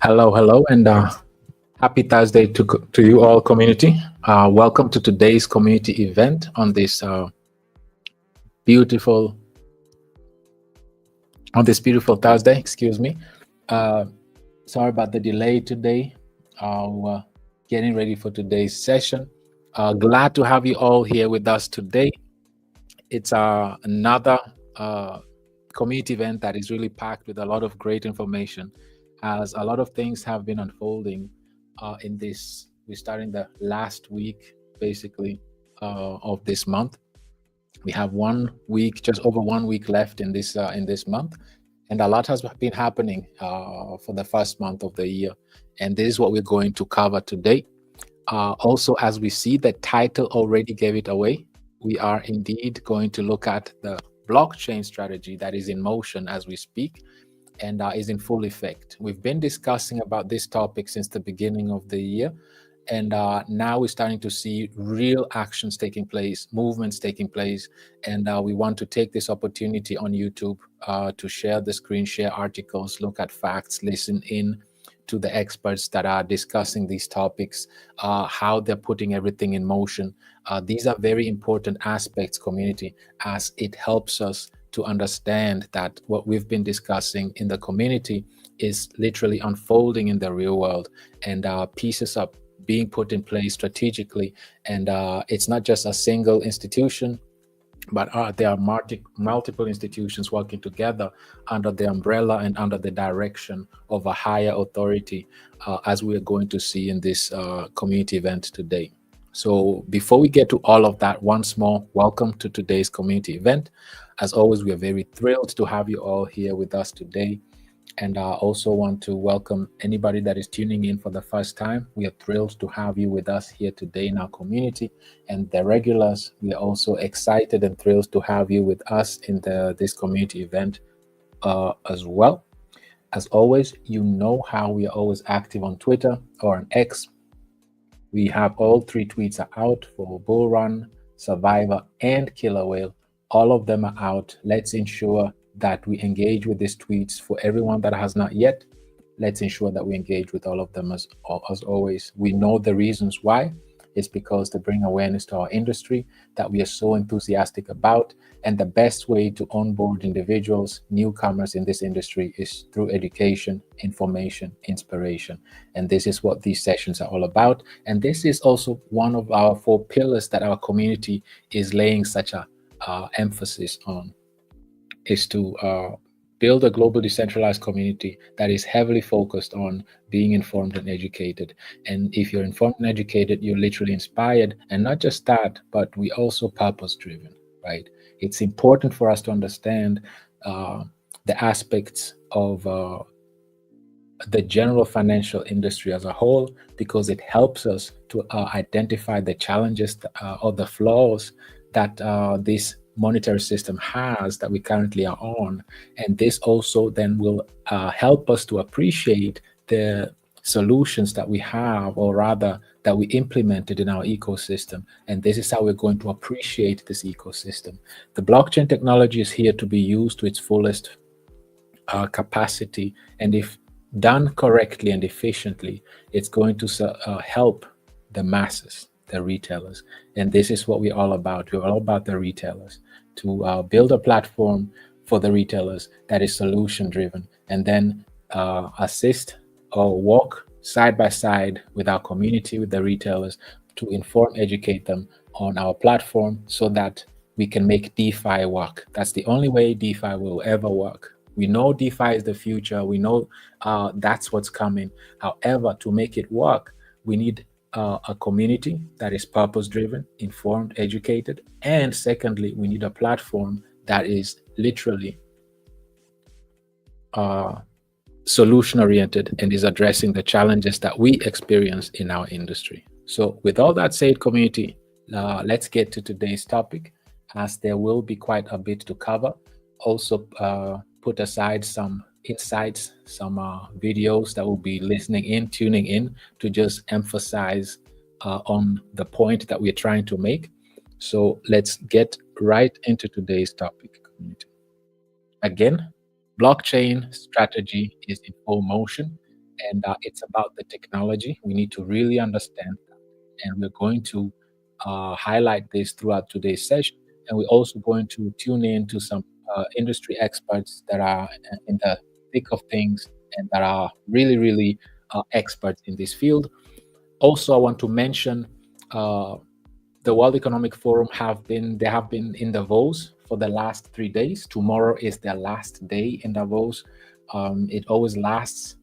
Hello, and happy Thursday to you all, community. Welcome to today's community event on this beautiful beautiful Thursday. Excuse me. Uh, Sorry about the delay today. We're getting ready for today's session. Glad to have you all here with us today. It's another community event that is really packed with a lot of great information, as a lot of things have been unfolding in this. We're starting the last week, basically, of this month. We have 1 week, just over 1 week left in this month, and a lot has been happening for the first month of the year. And this is what we're going to cover today. Also, as we see, the title already gave it away. We are indeed going to look at the blockchain strategy that is in motion as we speak and is in full effect. We've been discussing about this topic since the beginning of the year, and now we're starting to see real actions taking place, movements taking place, and we want to take this opportunity on YouTube to share the screen, share articles, look at facts, listen in to the experts that are discussing these topics, how they're putting everything in motion. These are very important aspects, community, as it helps us to understand that what we've been discussing in the community is literally unfolding in the real world, and pieces are being put in place strategically. And it's not just a single institution, but there are multiple institutions working together under the umbrella and under the direction of a higher authority, as we are going to see in this community event today. So before we get to all of that, once more, welcome to today's community event. As always, we are very thrilled to have you all here with us today. And I also want to welcome anybody that is tuning in for the first time. We are thrilled to have you with us here today in our community. And the regulars, we are also excited and thrilled to have you with us in this community event as well. As always, you know how we are always active on Twitter or on X. We have all three tweets are out for BULLRUN, Survivor, and Killer Whale. All of them are out. Let's ensure that we engage with these tweets. For everyone that has not yet, let's ensure that we engage with all of them as always. We know the reasons why. It's because they bring awareness to our industry that we are so enthusiastic about. And the best way to onboard individuals, newcomers in this industry, is through education, information, inspiration. And this is what these sessions are all about. And this is also one of our 4 pillars that our community is laying such a emphasis on, is to build a global decentralized community that is heavily focused on being informed and educated. And if you're informed and educated, you're literally inspired. And not just that, but we also purpose driven, right? It's important for us to understand the aspects of the general financial industry as a whole, because it helps us to identify the challenges or the flaws that this monetary system has that we currently are on. And this also then will help us to appreciate the solutions that we have, or rather that we implemented in our ecosystem. And this is how we're going to appreciate this ecosystem. The blockchain technology is here to be used to its fullest capacity, and if done correctly and efficiently, it's going to help the masses, the retailers. And this is what we're all about. We're all about the retailers, to build a platform for the retailers that is solution driven, and then assist or walk side by side with our community, with the retailers, to inform, educate them on our platform so that we can make DeFi work. That's the only way DeFi will ever work. We know DeFi is the future. We know that's what's coming. However, to make it work, we need a community that is purpose-driven, informed, educated. And secondly, we need a platform that is literally solution-oriented and is addressing the challenges that we experience in our industry. So with all that said, community, let's get to today's topic, as there will be quite a bit to cover. Also, put aside some insights, some videos that will be tuning in to just emphasize on the point that we're trying to make. So let's get right into today's topic, community. Again, blockchain strategy is in full motion, and it's about the technology. We need to really understand that, and we're going to highlight this throughout today's session. And we're also going to tune in to some industry experts that are in the thick of things and that are really, really experts in this field. Also, I want to mention uh, the World Economic Forum have been in Davos for the last 3 days. Tomorrow is their last day in Davos. It always lasts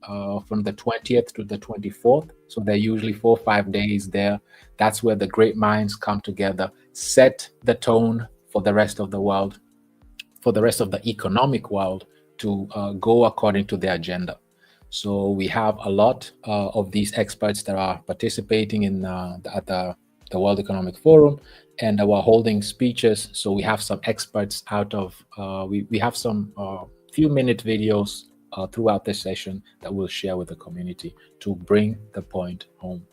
from the 20th to the 24th. So they're usually 4 or 5 days there. That's where the great minds come together, set the tone for the rest of the world, for the rest of the economic world to go according to their agenda. So we have a lot of these experts that are participating in at the World Economic Forum, and we're holding speeches. So we have some experts out of we have some few-minute videos throughout this session that we'll share with the community to bring the point home.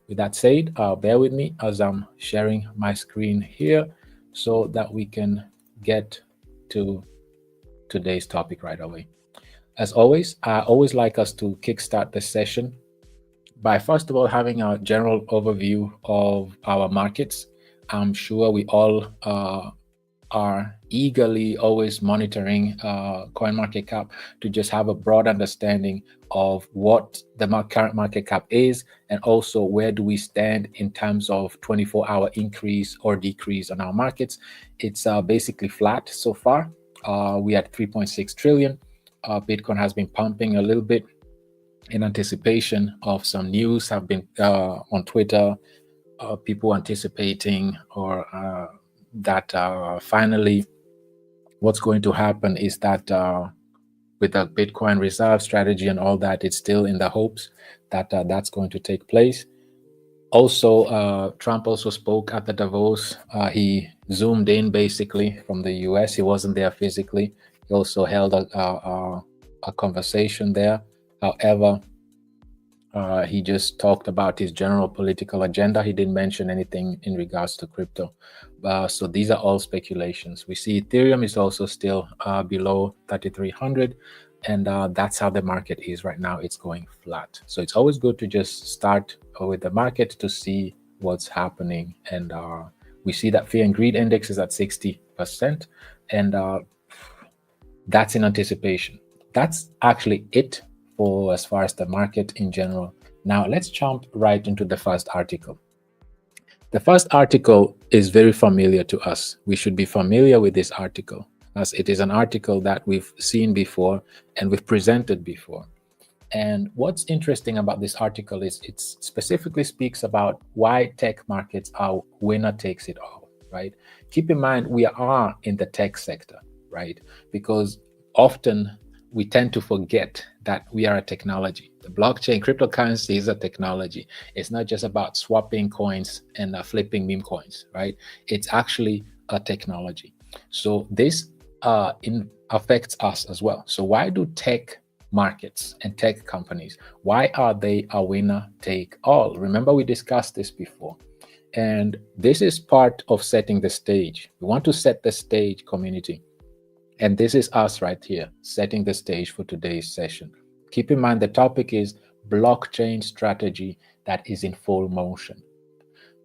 With that said, bear with me as I'm sharing my screen here so that we can get to today's topic right away. As always, I always like us to kickstart this session by first of all having a general overview of our markets. I'm sure we all are eagerly always monitoring CoinMarketCap to just have a broad understanding of what the current market cap is, and also where do we stand in terms of 24-hour increase or decrease on our markets. It's basically flat so far. We at 3.6 trillion. Bitcoin has been pumping a little bit in anticipation of some news have been on Twitter, people anticipating or that finally what's going to happen is that with the Bitcoin reserve strategy and all that, it's still in the hopes that that's going to take place. Also, Trump also spoke at the Davos. He zoomed in basically from the US. He wasn't there physically. He also held a conversation there. However, he just talked about his general political agenda. He didn't mention anything in regards to crypto. So these are all speculations. We see Ethereum is also still below 3,300, and that's how the market is right now. It's going flat. So it's always good to just start with the market to see what's happening. And we see that fear and greed index is at 60%, and that's in anticipation. That's actually it for as far as the market in general. Now let's jump right into the first article. The first article is very familiar to us. We should be familiar with this article, as it is an article that we've seen before and we've presented before. And what's interesting about this article is it specifically speaks about why tech markets are winner takes it all, right? Keep in mind, we are in the tech sector, right? Because often we tend to forget that we are a technology. The blockchain, cryptocurrency is a technology. It's not just about swapping coins and flipping meme coins, right? It's actually a technology. So this affects us as well. So why do tech markets and tech companies, why are they a winner take all? Remember, we discussed this before. And this is part of setting the stage. We want to set the stage, community. And this is us right here, setting the stage for today's session. Keep in mind, the topic is blockchain strategy that is in full motion.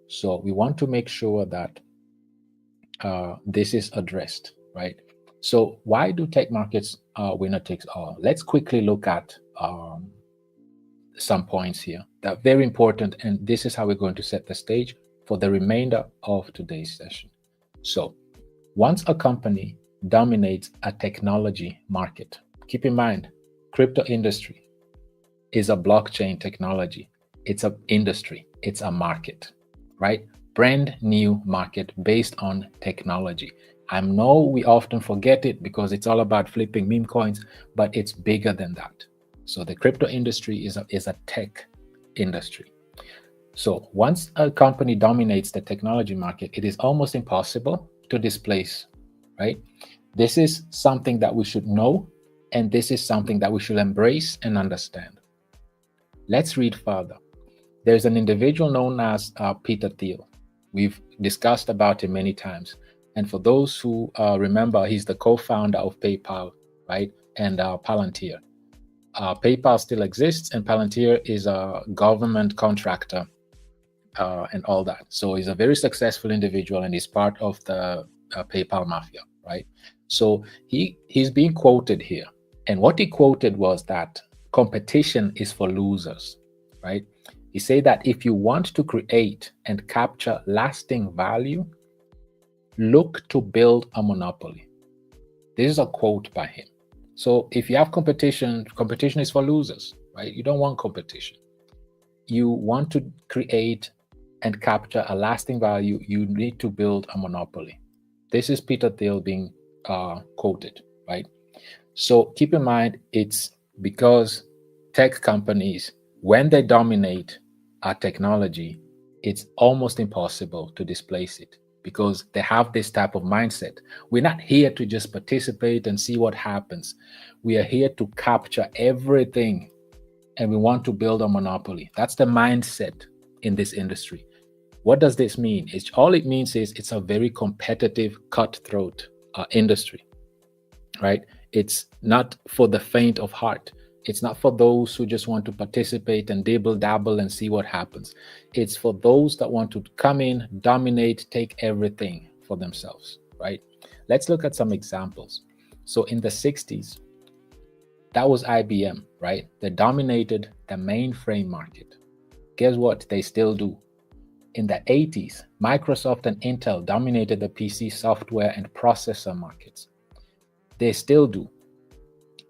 So we want to make sure that this is addressed, right? So why do tech markets winner takes all? Let's quickly look at some points here that are very important. And this is how we're going to set the stage for the remainder of today's session. So once a company dominates a technology market, keep in mind, crypto industry is a blockchain technology. It's an industry. It's a market, right? Brand new market based on technology. I know we often forget it because it's all about flipping meme coins, but it's bigger than that. So the crypto industry is a tech industry. So once a company dominates the technology market, it is almost impossible to displace, right? This is something that we should know, and this is something that we should embrace and understand. Let's read further. There's an individual known as Peter Thiel. We've discussed about him many times. And for those who remember, he's the co-founder of PayPal, right? And Palantir. PayPal still exists, and Palantir is a government contractor and all that. So he's a very successful individual, and he's part of the PayPal mafia, right? So he's being quoted here, and what he quoted was that competition is for losers, right? He said that if you want to create and capture lasting value, look to build a monopoly. This is a quote by him. So if you have competition, competition is for losers, right? You don't want competition. You want to create and capture a lasting value, you need to build a monopoly. This is Peter Thiel being quoted, right? So keep in mind, it's because tech companies, when they dominate our technology, it's almost impossible to displace it because they have this type of mindset. We're not here to just participate and see what happens. We are here to capture everything, and we want to build a monopoly. That's the mindset in this industry. What does this mean? All it means is it's a very competitive, cutthroat industry, right? It's not for the faint of heart. It's not for those who just want to participate and dibble dabble and see what happens. It's for those that want to come in, dominate, take everything for themselves, right? Let's look at some examples. So in the 60s, that was IBM, right? They dominated the mainframe market. Guess what? They still do. In the 80s, Microsoft and Intel dominated the PC software and processor markets. They still do.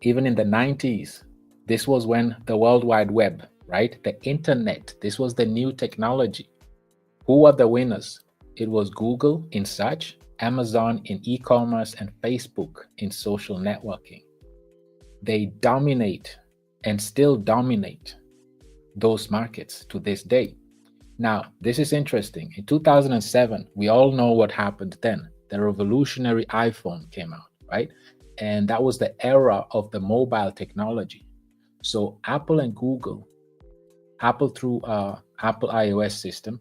Even in the 90s, this was when the World Wide Web, right? The internet, this was the new technology. Who were the winners? It was Google in search, Amazon in e-commerce, and Facebook in social networking. They dominate and still dominate those markets to this day. Now, this is interesting. In 2007, we all know what happened then. The revolutionary iPhone came out, right? And that was the era of the mobile technology. So Apple and Google, Apple through Apple iOS system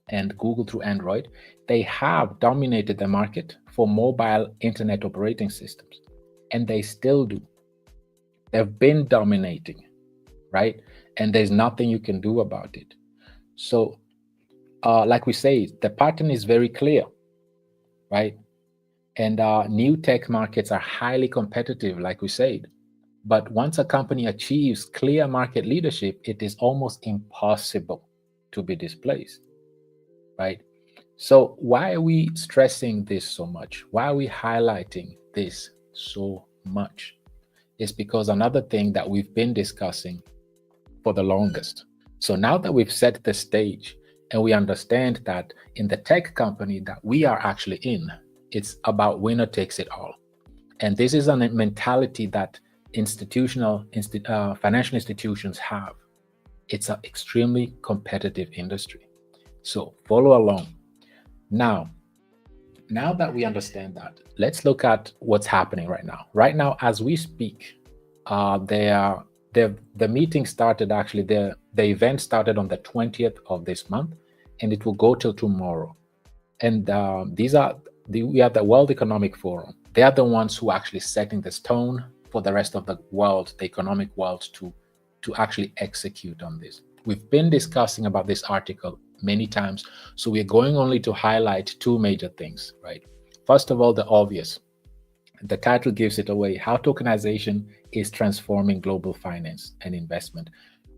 and Google through Android, they have dominated the market for mobile internet operating systems, and they still do. They've been dominating, right? And there's nothing you can do about it. So, like we say, the pattern is very clear, right? And new tech markets are highly competitive, like we said. But once a company achieves clear market leadership, it is almost impossible to be displaced, right? So why are we stressing this so much? Why are we highlighting this so much? It's because another thing that we've been discussing for the longest. So now that we've set the stage and we understand that in the tech company that we are actually in, it's about winner takes it all. And this is a mentality that financial institutions have. It's an extremely competitive industry. So follow along. Now that we understand that, let's look at what's happening right now. Right now, as we speak, the meeting started, actually, the event started on the 20th of this month, and it will go till tomorrow. And we have the World Economic Forum. They are the ones who are actually setting the tone for the rest of the world, the economic world, to actually execute on this. We've been discussing about this article many times, so we're going only to highlight two major things, right? First of all, the obvious. The title gives it away: how tokenization is transforming global finance and investment.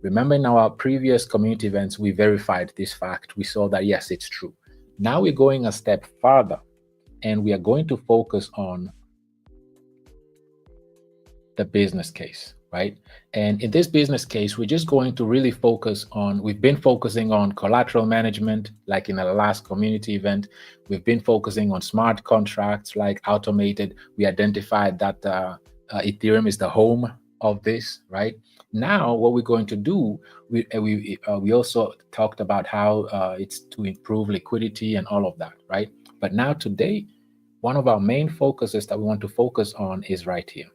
Remember, in our previous community events, we verified this fact. We saw that, yes, it's true. Now we're going a step further, and we are going to focus on the business case, right? And in this business case, we're just going to really focus on, we've been focusing on collateral management, like in our last community event. We've been focusing on smart contracts, like automated. We identified that Ethereum is the home of this, right? Now, what we're going to do, we also talked about how it's to improve liquidity and all of that, right? But now today, one of our main focuses that we want to focus on is right here,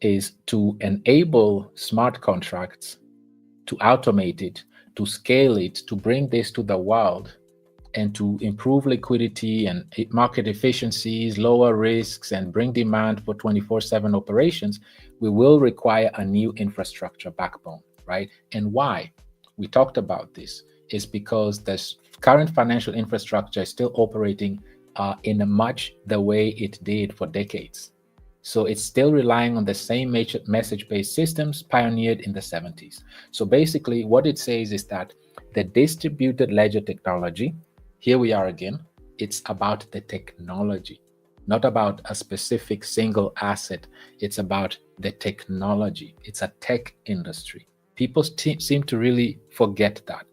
is to enable smart contracts, to automate it, to scale it, to bring this to the world, and to improve liquidity and market efficiencies, lower risks, and bring demand for 24/7 operations, we will require a new infrastructure backbone, right? And why? We talked about this. Is because the current financial infrastructure is still operating in a much the way it did for decades. So it's still relying on the same message-based systems pioneered in the 70s. So basically what it says is that the distributed ledger technology, here we are again, it's about the technology, not about a specific single asset. It's about the technology. It's a tech industry. People seem to really forget that.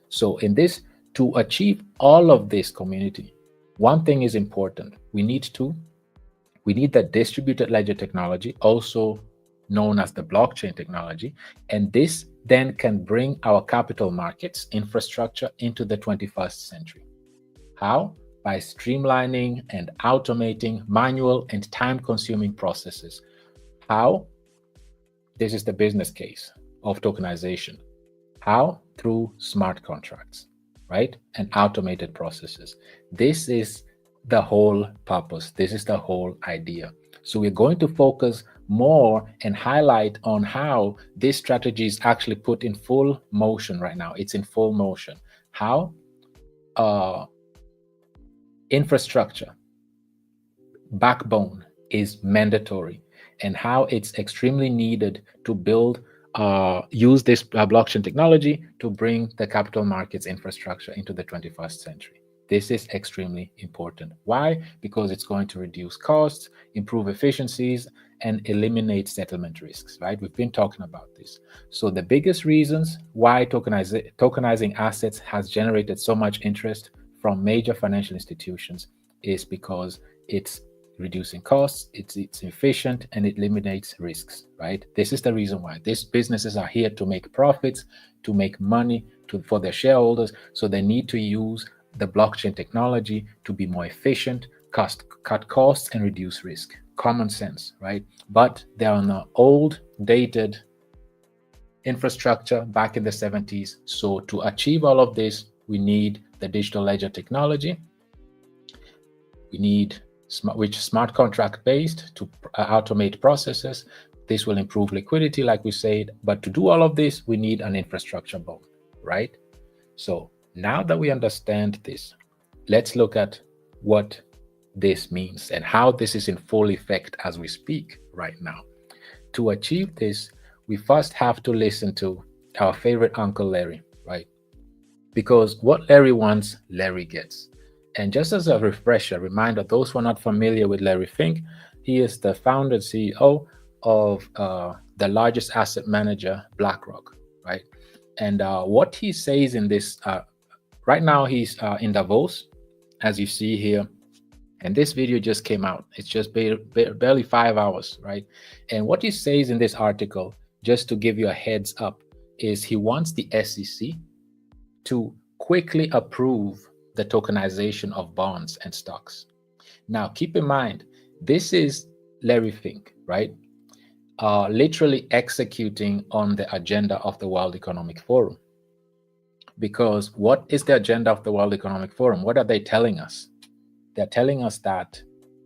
So in this, to achieve all of this community, one thing is important. We need the distributed ledger technology, also known as the blockchain technology, and this then can bring our capital markets infrastructure into the 21st century. How? By streamlining and automating manual and time-consuming processes. How? This is the business case of tokenization. How? Through smart contracts, right? And automated processes. This is the whole purpose. This is the whole idea. So we're going to focus more and highlight on how this strategy is actually put in full motion right now. It's in full motion. How? Infrastructure, backbone is mandatory, and how it's extremely needed to build use this blockchain technology to bring the capital markets infrastructure into the 21st century. This is extremely important. Why? Because it's going to reduce costs, improve efficiencies, and eliminate settlement risks, right? We've been talking about this. So the biggest reasons why tokenizing assets has generated so much interest from major financial institutions is because it's reducing costs, it's efficient, and it eliminates risks, right? This is the reason why. These businesses are here to make profits, to make money for their shareholders, so they need to use the blockchain technology to be more efficient, cut costs, and reduce risk. Common sense, right? But they're on an old, dated infrastructure back in the 70s. So to achieve all of this, we need the digital ledger technology. We need smart contract based to automate processes. This will improve liquidity, like we said. But to do all of this, we need an infrastructure bone, right? So now that we understand this, let's look at what this means and how this is in full effect as we speak right now. To achieve this, we first have to listen to our favorite Uncle Larry, right? Because what Larry wants, Larry gets. And just as a refresher, reminder, those who are not familiar with Larry Fink, he is the founder and CEO of the largest asset manager, BlackRock, right? And what he says in this, right now he's in Davos, as you see here, and this video just came out. It's just barely 5 hours, right? And what he says in this article, just to give you a heads up, is he wants the SEC to quickly approve the tokenization of bonds and stocks. Now, keep in mind, this is Larry Fink, right? Literally executing on the agenda of the World Economic Forum. Because what is the agenda of the World Economic Forum? What are they telling us? They're telling us that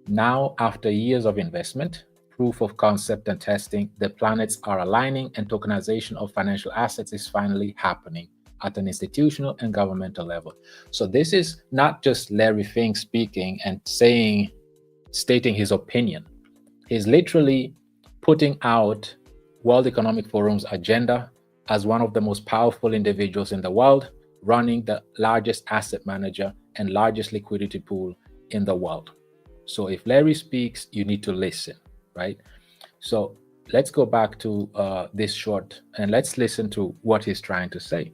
now, after years of investment, proof of concept and testing, the planets are aligning and tokenization of financial assets is finally happening at an institutional and governmental level. So this is not just Larry Fink speaking and stating his opinion. He's literally putting out World Economic Forum's agenda as one of the most powerful individuals in the world, running the largest asset manager and largest liquidity pool in the world. So if Larry speaks, you need to listen, right? So let's go back to this short and let's listen to what he's trying to say.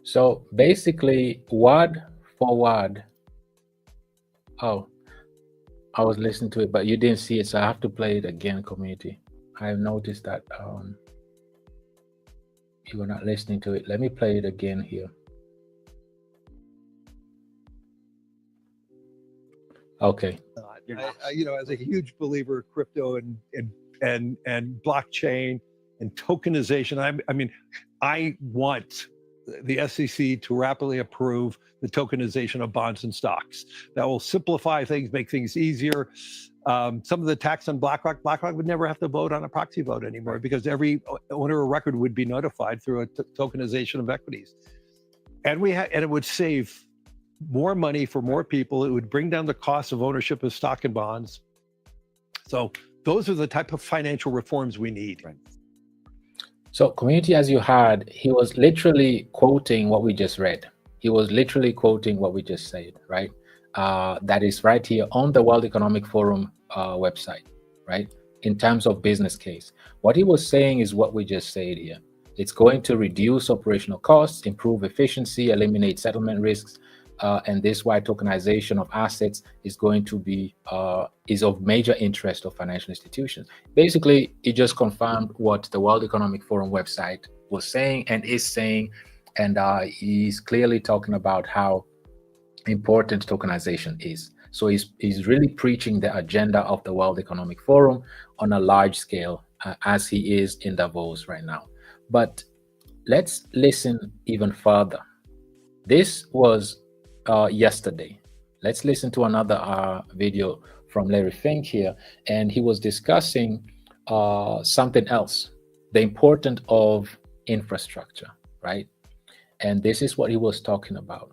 So basically, word for word. Oh, I was listening to it, but you didn't see it, so I have to play it again, community. I've noticed that you were not listening to it. Let me play it again here. Okay. As a huge believer of crypto and blockchain and tokenization, I want the SEC to rapidly approve the tokenization of bonds and stocks. That will simplify things, make things easier. Some of the tax on BlackRock would never have to vote on a proxy vote anymore because every owner of record would be notified through a tokenization of equities. And it would save more money for more people. It would bring down the cost of ownership of stock and bonds. So those are the type of financial reforms we need. Right. So community, as you heard, he was literally quoting what we just read. He was literally quoting what we just said, right? That is right here on the World Economic Forum website, right? In terms of business case. What he was saying is what we just said here. It's going to reduce operational costs, improve efficiency, eliminate settlement risks, and this is why tokenization of assets is going to be is of major interest of financial institutions. Basically, it just confirmed what the World Economic Forum website was saying and is saying, and he's clearly talking about how important tokenization is. So he's really preaching the agenda of the World Economic Forum on a large scale, as he is in Davos right now. But let's listen even further. This was yesterday. Let's listen to another video from Larry Fink here, and he was discussing something else, the importance of infrastructure, right? And this is what he was talking about.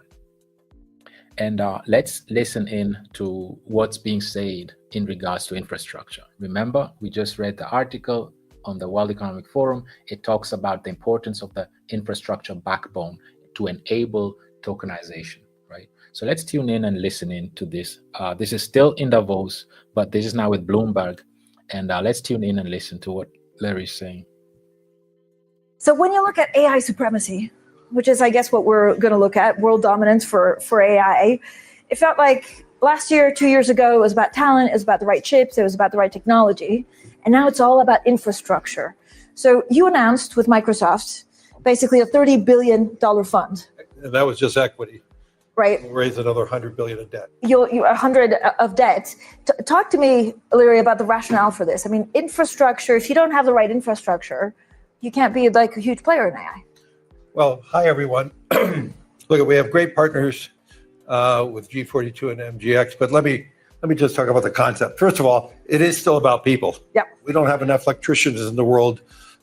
And let's listen in to what's being said in regards to infrastructure. Remember, we just read the article on the World Economic Forum. It talks about the importance of the infrastructure backbone to enable tokenization, right? So let's tune in and listen in to this. This is still in Davos, but this is now with Bloomberg. And let's tune in and listen to what Larry is saying. So when you look at AI supremacy, which is, I guess, what we're going to look at, world dominance for AI, it felt like last year, 2 years ago, it was about talent, it was about the right chips, it was about the right technology. And now it's all about infrastructure. So you announced with Microsoft basically a $30 billion fund. And that was just equity. Right. We'll raise another 100 billion of debt. You 100 of debt. Talk to me, Larry, about the rationale for this. I mean, infrastructure, if you don't have the right infrastructure, you can't be like a huge player in AI. Well, hi, everyone. Look, we have great partners with G42 and MGX, but let me just talk about the concept. First of all, it is still about people. Yep. We don't have enough electricians in the world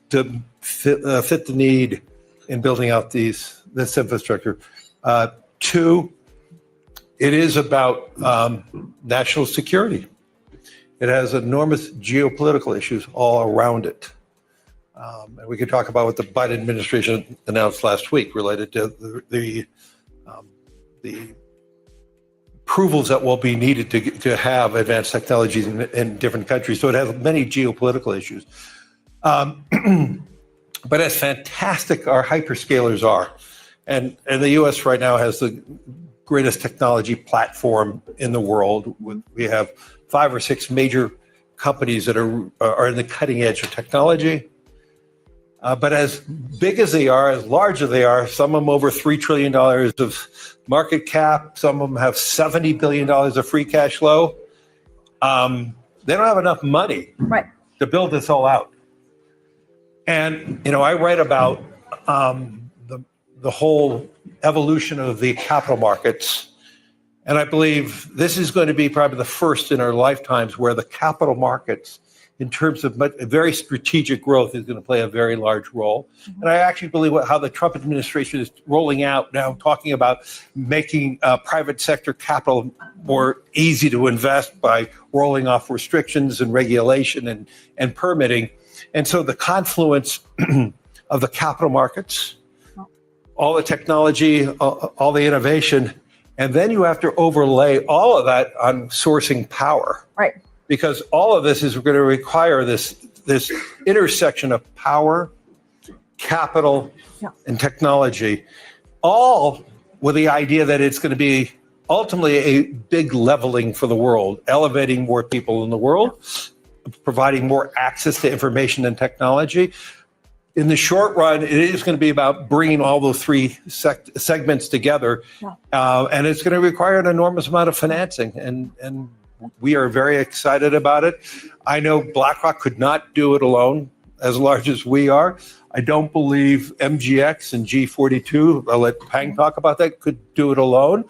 to fit the need in building out this infrastructure. Two, it is about national security. It has enormous geopolitical issues all around it. And we could talk about what the Biden administration announced last week related to the approvals that will be needed to have advanced technologies in different countries. So it has many geopolitical issues. But as fantastic our hyperscalers are, and the U.S. right now has the greatest technology platform in the world. We have 5 or 6 major companies that are in the cutting edge of technology. But as big as they are, as large as they are, some of them over $3 trillion of market cap, some of them have $70 billion of free cash flow. They don't have enough money to build this all out. And, I write about the whole evolution of the capital markets. And I believe this is going to be probably the first in our lifetimes where the capital markets, in terms of very strategic growth, is going to play a very large role. Mm-hmm. And I actually believe how the Trump administration is rolling out now, talking about making private sector capital more easy to invest by rolling off restrictions and regulation and permitting. And so the confluence of the capital markets, all the technology, all the innovation, and then you have to overlay all of that on sourcing power. Right. Because all of this is going to require this intersection of power, capital, and technology, all with the idea that it's going to be ultimately a big leveling for the world, elevating more people in the world, providing more access to information and technology. In the short run, it is going to be about bringing all those three segments together, and it's going to require an enormous amount of financing, and we are very excited about it. I know BlackRock could not do it alone, as large as we are. I don't believe MGX and G42, I'll let Pang talk about that, could do it alone.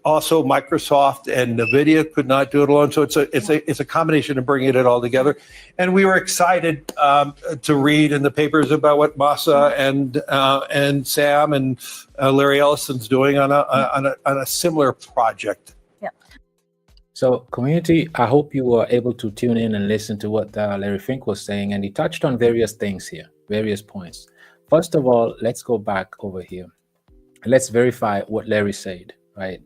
Also, Microsoft and NVIDIA could not do it alone. So it's a combination of bringing it all together. And we were excited to read in the papers about what Masa and Sam and Larry Ellison's doing on a similar project. Yeah. So, community, I hope you were able to tune in and listen to what Larry Fink was saying, and he touched on various things here, various points. First of all, let's go back over here. Let's verify what Larry said, right?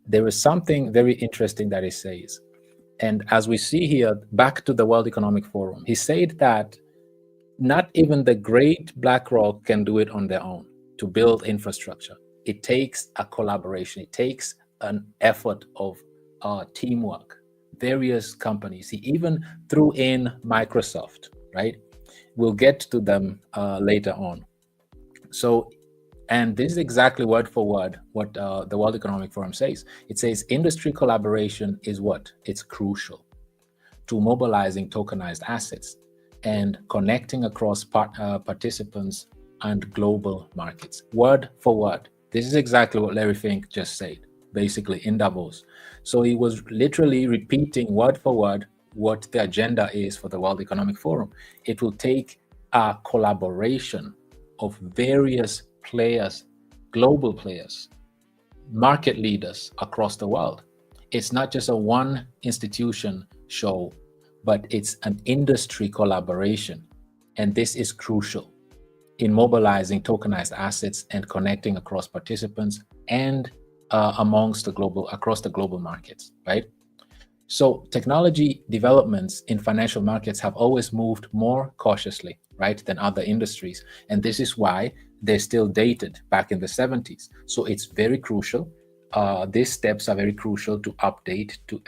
There is something very interesting that he says. And as we see here, back to the World Economic Forum, he said that not even the great BlackRock can do it on their own to build infrastructure. It takes a collaboration. It takes an effort of teamwork, various companies. He even threw in Microsoft, right? We'll get to them later on. So, and this is exactly word for word what the World Economic Forum says. It says industry collaboration is what? It's crucial to mobilizing tokenized assets and connecting across participants and global markets. Word for word. This is exactly what Larry Fink just said, basically in Davos. So he was literally repeating word for word what the agenda is for the World Economic Forum. It will take a collaboration of various players, global players, market leaders across the world. It's not just a one institution show, but it's an industry collaboration. And this is crucial in mobilizing tokenized assets and connecting across participants and across the global markets, right? So technology developments in financial markets have always moved more cautiously, right, than other industries. And this is why they're still dated back in the 70s. So it's very crucial. These steps are very crucial to update to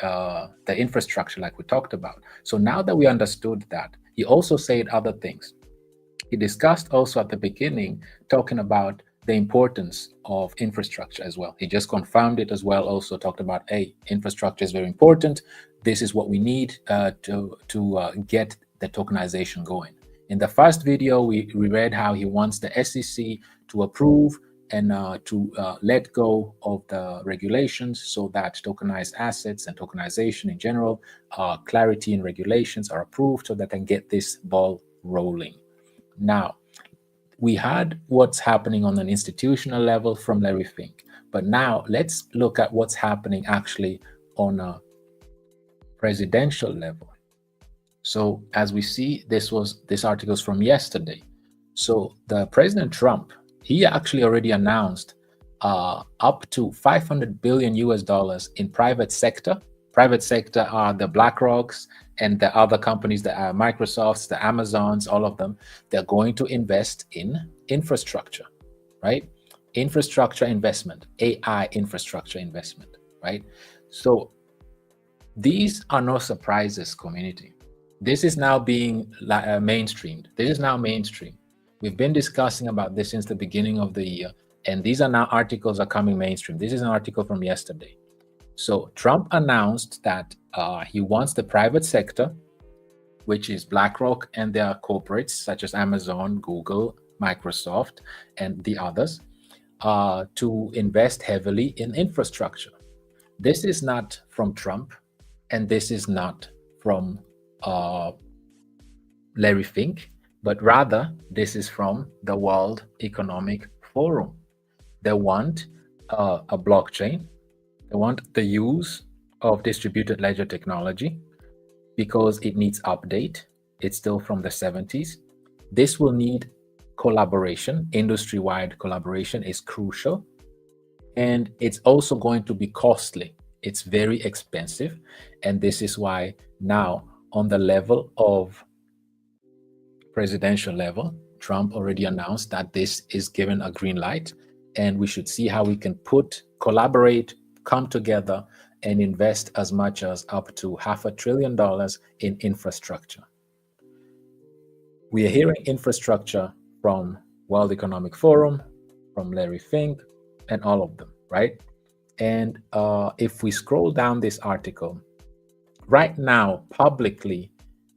the infrastructure like we talked about. So now that we understood that, he also said other things. He discussed also at the beginning, talking about the importance of infrastructure as well. He just confirmed it as well, also talked about, hey, infrastructure is very important. This is what we need to get the tokenization going. In the first video, we read how he wants the SEC to approve and to let go of the regulations so that tokenized assets and tokenization in general, clarity in regulations are approved so that they can get this ball rolling. Now, we had what's happening on an institutional level from Larry Fink, but now let's look at what's happening actually on a presidential level. So as we see, this article's from yesterday. So the President Trump, he actually already announced up to $500 billion in private sector. Private sector are the BlackRocks and the other companies, the Microsofts, the Amazons, all of them. They're going to invest in infrastructure, right? Infrastructure investment, AI infrastructure investment, right? So these are no surprises, community. This is now being mainstreamed. This is now mainstream. We've been discussing about this since the beginning of the year, and these are now articles are coming mainstream. This is an article from yesterday. So Trump announced that he wants the private sector, which is BlackRock and their corporates such as Amazon, Google, Microsoft, and the others, to invest heavily in infrastructure. This is not from Trump, and this is not from Larry Fink, but rather this is from the World Economic Forum. They want a blockchain. They want the use of distributed ledger technology because it needs update. It's still from the 70s. This will need collaboration. Industry-wide collaboration is crucial. And it's also going to be costly. It's very expensive. And this is why now on the level of presidential level, Trump already announced that this is given a green light, and we should see how we can collaborate, come together, and invest as much as up to $500 billion in infrastructure. We are hearing infrastructure from World Economic Forum, from Larry Fink, and all of them, right? And if we scroll down this article, right now, publicly,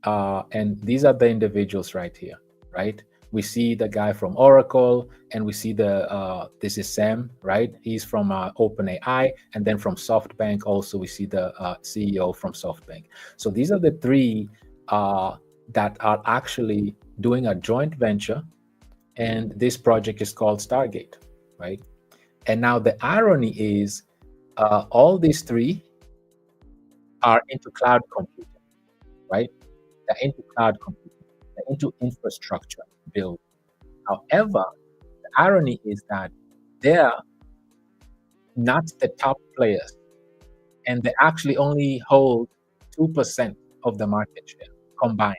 and these are the individuals right here, right? We see the guy from Oracle, and we see this is Sam, right? He's from OpenAI, and then from SoftBank also we see the CEO from SoftBank. So these are the three that are actually doing a joint venture, and this project is called Stargate, right? And now the irony is all these three are into cloud computing, right? They're into cloud computing, they're into infrastructure build. However, the irony is that they're not the top players, and they actually only hold 2% of the market share combined.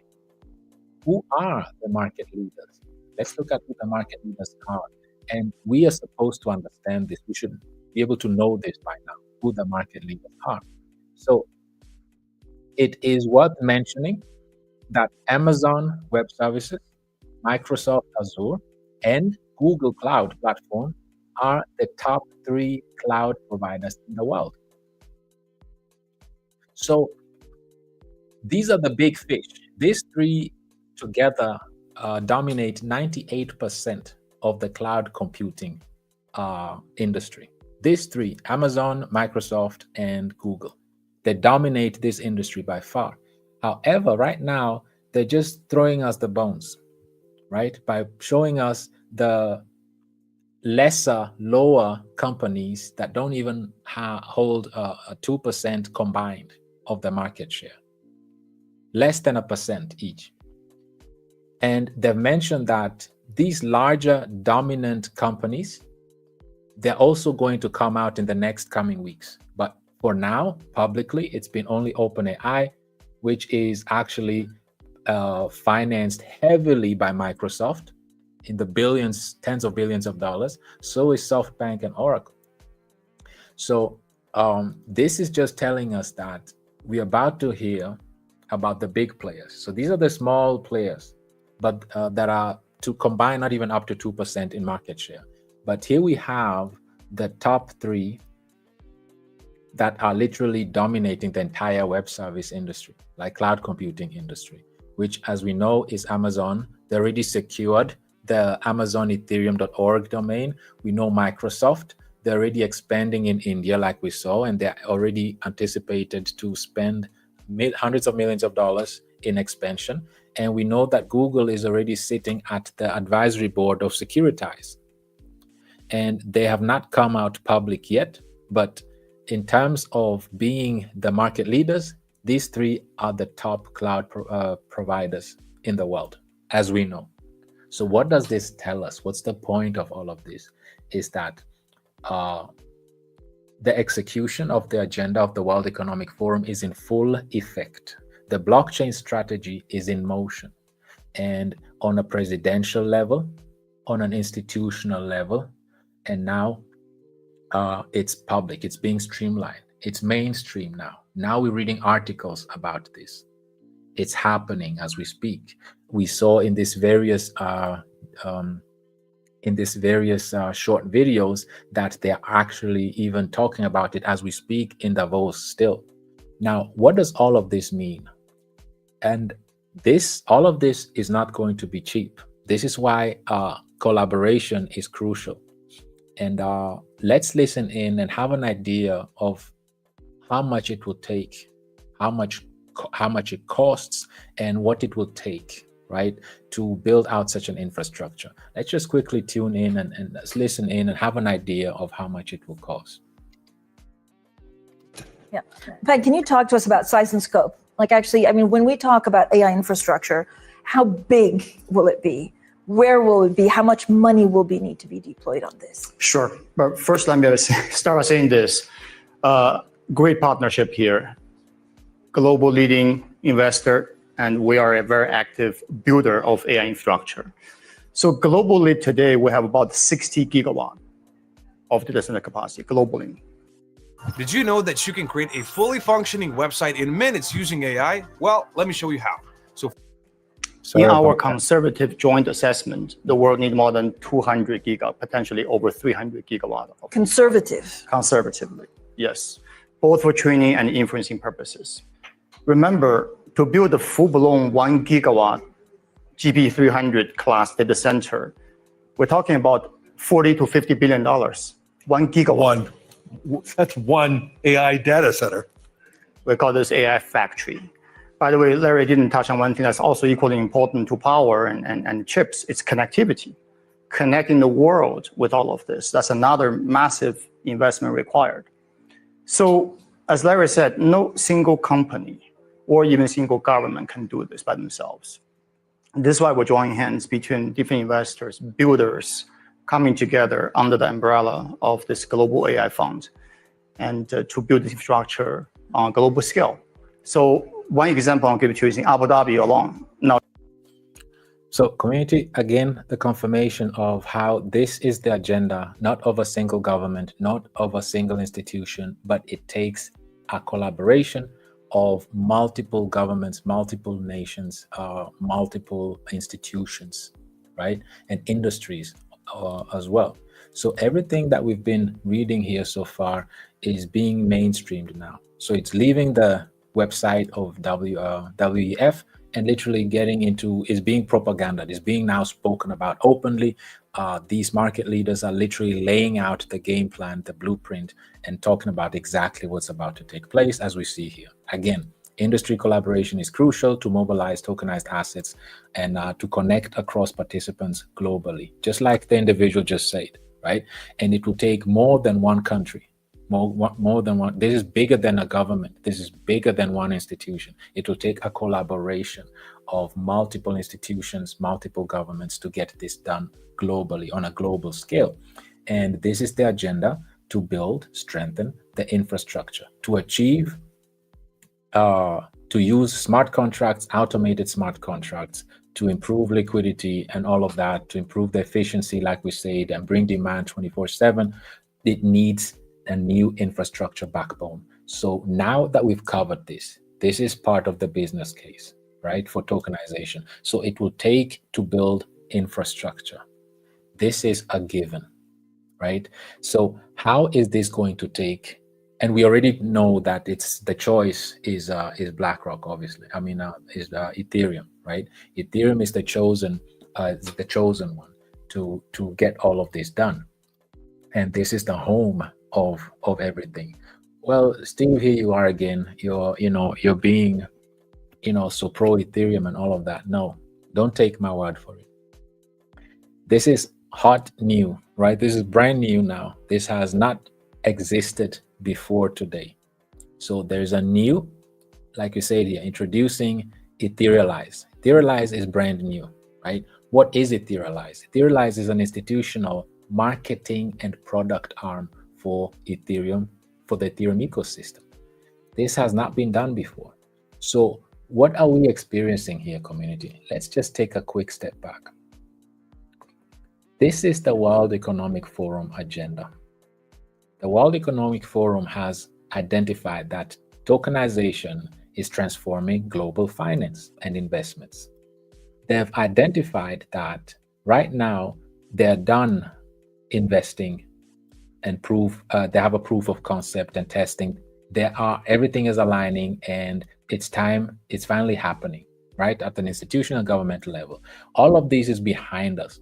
Who are the market leaders? Let's look at who the market leaders are. And we are supposed to understand this. We should be able to know this by now, who the market leaders are. So it is worth mentioning that Amazon Web Services, Microsoft Azure, and Google Cloud Platform are the top 3 cloud providers in the world. So these are the big fish. These 3 together dominate 98% of the cloud computing industry. These 3, Amazon, Microsoft, and Google, they dominate this industry by far. However, right now, they're just throwing us the bones, right? By showing us the lesser, lower companies that don't even hold a 2% combined of the market share, less than 1% each. And they've mentioned that these larger dominant companies, they're also going to come out in the next coming weeks. But for now, publicly, it's been only OpenAI, which is actually financed heavily by Microsoft in the billions, tens of billions of dollars. So is SoftBank and Oracle. So this is just telling us that we're about to hear about the big players. So these are the small players, but that are to combine not even up to 2% in market share. But here we have the top 3 that are literally dominating the entire web service industry, like cloud computing industry, which, as we know, is Amazon. They already secured the Amazon Ethereum.org domain. We know Microsoft, they're already expanding in India, like we saw, and they're already anticipated to spend hundreds of millions of dollars in expansion. And we know that Google is already sitting at the advisory board of Securitize. And they have not come out public yet, but in terms of being the market leaders, these 3 are the top cloud providers in the world, as we know. So what does this tell us? What's the point of all of this? Is that the execution of the agenda of the World Economic Forum is in full effect. The blockchain strategy is in motion. And on a presidential level, on an institutional level, and now it's public, it's being streamlined, it's mainstream now. Now we're reading articles about this. It's happening as we speak. We saw in these various short videos that they're actually even talking about it as we speak in Davos still. Now, what does all of this mean? And all of this is not going to be cheap. This is why collaboration is crucial. And let's listen in and have an idea of how much it will take, how much it costs, and what it will take, right, to build out such an infrastructure. Let's just quickly tune in and let's listen in and have an idea of how much it will cost. Yeah. Pat, can you talk to us about size and scope? Like, actually, I mean, when we talk about AI infrastructure, how big will it be? Where will it be? How much money will need to be deployed on this? Sure. But first, let me start by saying this. Great partnership here. Global leading investor, and we are a very active builder of AI infrastructure. So globally today, we have about 60 gigawatt of data center capacity globally. Did you know that you can create a fully functioning website in minutes using AI? Well, let me show you how. In our conservative joint assessment, the world needs more than 200 gigawatt, potentially over 300 gigawatt. Conservatively, yes, both for training and inferencing purposes. Remember, to build a full-blown 1 gigawatt GB300 class data center, we're talking about $40 to $50 billion. 1 gigawatt. That's one AI data center. We call this AI factory. By the way, Larry didn't touch on one thing that's also equally important to power and chips. It's connectivity, connecting the world with all of this. That's another massive investment required. So as Larry said, no single company or even single government can do this by themselves. This is why we're joining hands between different investors, builders, coming together under the umbrella of this global AI fund and to build this infrastructure on a global scale. So one example I'll give it to you is in Abu Dhabi alone. Now, so community, again, the confirmation of how this is the agenda, not of a single government, not of a single institution, but it takes a collaboration of multiple governments, multiple nations, multiple institutions, right? And industries as well. So everything that we've been reading here so far is being mainstreamed now. So it's leaving the website of WEF and literally getting into, is being propaganda, is being now spoken about openly. These market leaders are literally laying out the game plan, the blueprint, and talking about exactly what's about to take place, as we see here. Again, industry collaboration is crucial to mobilize tokenized assets and to connect across participants globally, just like the individual just said, right? And it will take more than one country. More than one. This is bigger than a government. This is bigger than one institution. It will take a collaboration of multiple institutions, multiple governments to get this done globally on a global scale. And this is the agenda to build, strengthen the infrastructure to achieve, to use smart contracts, automated smart contracts, to improve liquidity and all of that, to improve the efficiency, like we said, and bring demand 24/7. It needs a new infrastructure backbone. So now that we've covered this is part of the business case, right, for tokenization. So it will take to build infrastructure. This is a given, right? So how is this going to take? And we already know that it's the choice is BlackRock, obviously. I mean, is Ethereum, right? Ethereum is the chosen one to get all of this done, and this is the home of everything. Well, Steve, here you are again. You're being, so pro Ethereum and all of that. No, don't take my word for it. This is hot new, right? This is brand new now. This has not existed before today. So there's a new, like you said here, introducing Etherealize. Etherealize is brand new, right? What is Etherealize? Etherealize is an institutional marketing and product arm for Ethereum, for the Ethereum ecosystem. This has not been done before. So what are we experiencing here, community? Let's just take a quick step back. This is the World Economic Forum agenda. The World Economic Forum has identified that tokenization is transforming global finance and investments. They have identified that right now they're done investing and they have a proof of concept and testing. Everything is aligning, and it's finally happening, right, at an institutional and governmental level. All of this is behind us.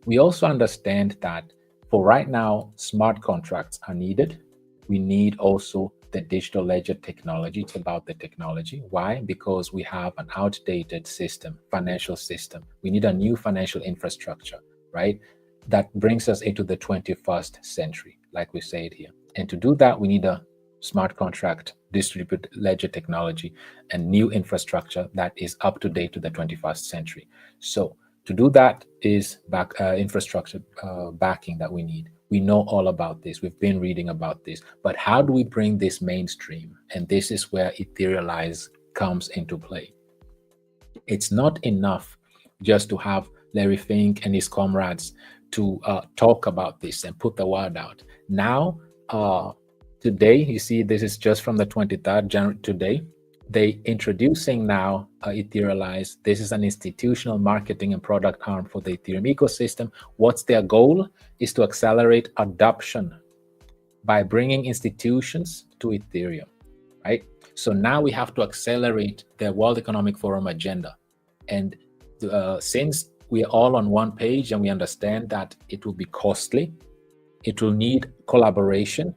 We also understand that for right now, smart contracts are needed. We need also the digital ledger technology. It's about the technology. Why? Because we have an outdated financial system. We need a new financial infrastructure, right? That brings us into the 21st century, like we said here. And to do that, we need a smart contract, distributed ledger technology, and new infrastructure that is up to date to the 21st century. So to do that is infrastructure backing that we need. We know all about this. We've been reading about this. But how do we bring this mainstream? And this is where Etherealize comes into play. It's not enough just to have Larry Fink and his comrades to talk about this and put the word out. Now, today, you see, this is just from the 23rd January today. They introducing now Etherealize. This is an institutional marketing and product arm for the Ethereum ecosystem. What's their goal? Is to accelerate adoption by bringing institutions to Ethereum, right? So now we have to accelerate the World Economic Forum agenda. And since we are all on one page and we understand that it will be costly, it will need collaboration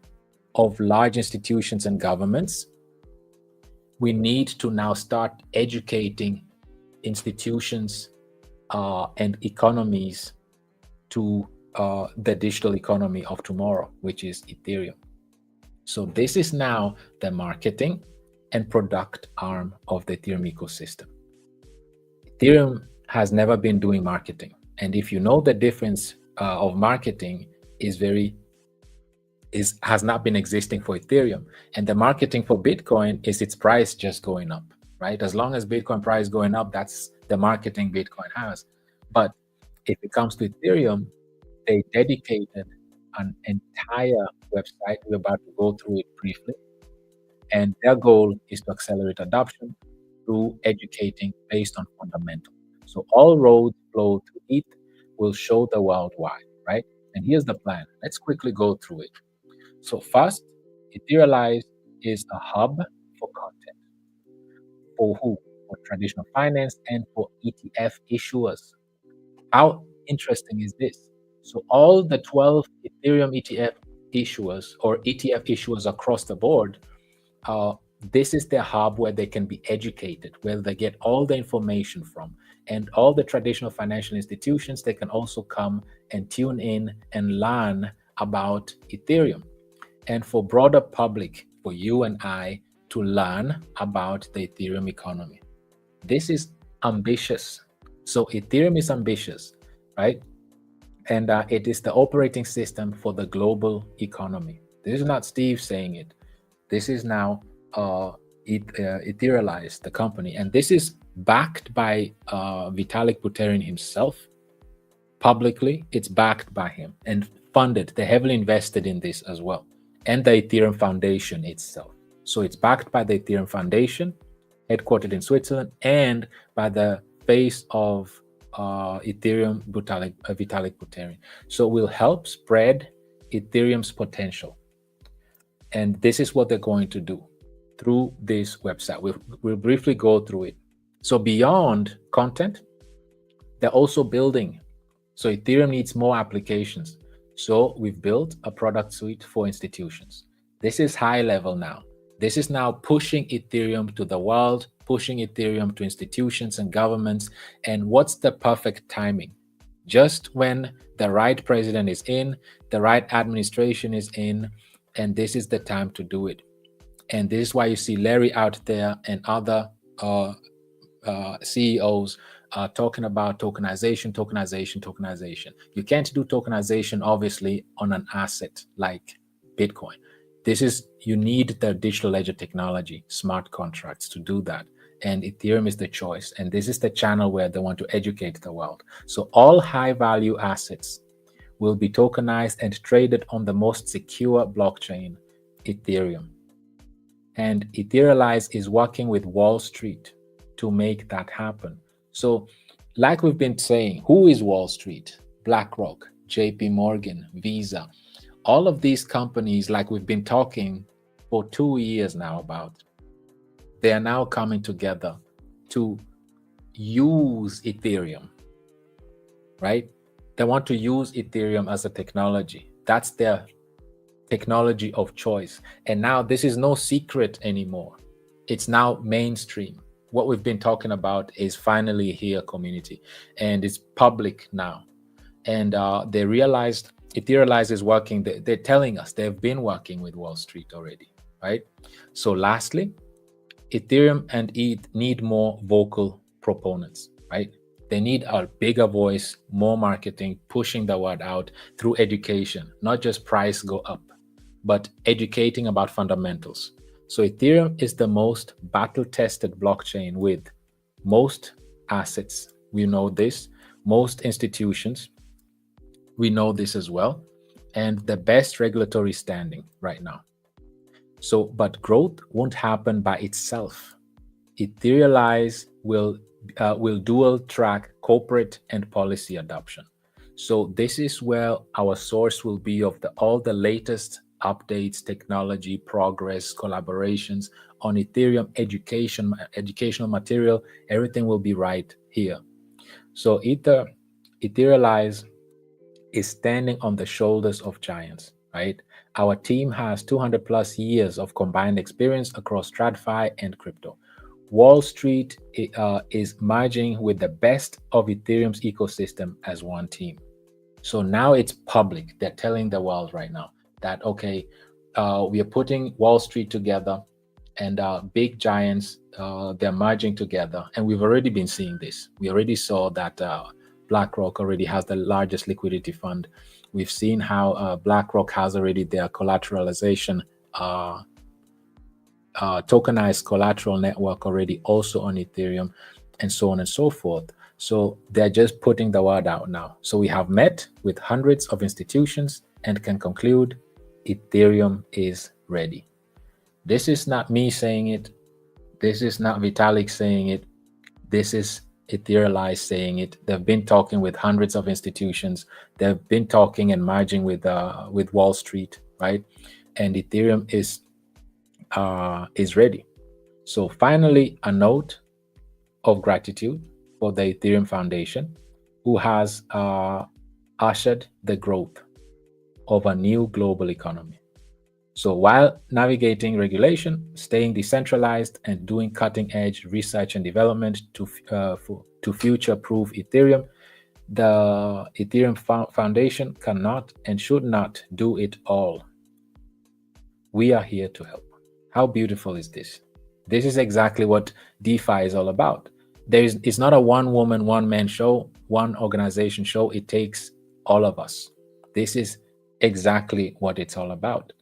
of large institutions and governments, we need to now start educating institutions and economies to the digital economy of tomorrow, which is Ethereum. So this is now the marketing and product arm of the Ethereum ecosystem. Ethereum has never been doing marketing. And if you know the difference of marketing has not been existing for Ethereum. And the marketing for Bitcoin is its price just going up, right? As long as Bitcoin price going up, that's the marketing Bitcoin has. But if it comes to Ethereum, they dedicated an entire website. We're about to go through it briefly. And their goal is to accelerate adoption through educating based on fundamentals. So all roads flow to it will show the world why, right? And here's the plan. Let's quickly go through it. So first, Etherealize is a hub for content. For who? For traditional finance and for ETF issuers. How interesting is this? So all the 12 Ethereum ETF issuers or ETF issuers across the board, this is their hub where they can be educated, where they get all the information from. And all the traditional financial institutions, they can also come and tune in and learn about Ethereum. And for broader public, for you and I to learn about the Ethereum economy. This is ambitious. So Ethereum is ambitious, right? And it is the operating system for the global economy. This is not Steve saying it. This is now Etherealize, the company. And this is backed by Vitalik Buterin himself. Publicly, it's backed by him and funded. They heavily invested in this as well. And the Ethereum Foundation itself. So it's backed by the Ethereum Foundation, headquartered in Switzerland, and by the face of Ethereum, Vitalik Buterin. So we'll help spread Ethereum's potential. And this is what they're going to do through this website. We'll briefly go through it. So beyond content, they're also building. So Ethereum needs more applications. So we've built a product suite for institutions. This is high level now. This is now pushing Ethereum to the world, pushing Ethereum to institutions and governments. And what's the perfect timing? Just when the right president is in, the right administration is in, and this is the time to do it. And this is why you see Larry out there and other CEOs talking about tokenization. You can't do tokenization, obviously, on an asset like Bitcoin. You need the digital ledger technology, smart contracts to do that. And Ethereum is the choice. And this is the channel where they want to educate the world. So all high value assets will be tokenized and traded on the most secure blockchain, Ethereum. And Etherealize is working with Wall Street to make that happen. So like we've been saying, who is Wall Street? BlackRock, JP Morgan, Visa. All of these companies, like we've been talking for 2 years now about, they are now coming together to use Ethereum, right? They want to use Ethereum as a technology. That's their technology of choice. And now this is no secret anymore. It's now mainstream. What we've been talking about is finally here, community, and it's public now. And they realized Etherealize is working. They're telling us they've been working with Wall Street already, right? So lastly, Ethereum and ETH need more vocal proponents, right? They need a bigger voice, more marketing, pushing the word out through education, not just price go up, but educating about fundamentals. So Ethereum is the most battle-tested blockchain with most assets. We know this. most institutions. We know this as well, and the best regulatory standing right now. So, but growth won't happen by itself. Etherealize will dual track corporate and policy adoption. So this is where our source will be of all the latest updates, technology, progress, collaborations on Ethereum, educational material. Everything will be right here. So Etherealize is standing on the shoulders of giants, right? Our team has 200 plus years of combined experience across TradFi and crypto. Wall Street is merging with the best of Ethereum's ecosystem as one team. So now it's public. They're telling the world right now that, okay, we are putting Wall Street together and big giants, they're merging together. And we've already been seeing this. We already saw that BlackRock already has the largest liquidity fund. We've seen how BlackRock has already their collateralization, tokenized collateral network already also on Ethereum, and so on and so forth. So they're just putting the word out now. So we have met with hundreds of institutions and can conclude Ethereum is ready. This is not me saying it. This is not Vitalik saying it. This is Etherealize saying it. They've been talking with hundreds of institutions. They've been talking and merging with Wall Street, right? And Ethereum is ready. So finally, a note of gratitude for the Ethereum Foundation, who has ushered the growth of a new global economy. So while navigating regulation, staying decentralized, and doing cutting-edge research and development to future-proof Ethereum, the Ethereum Foundation cannot and should not do it all. We are here to help. How beautiful is this? This is exactly what DeFi is all about. It's not a one-woman, one-man show, one organization show. It takes all of us. This is exactly what it's all about.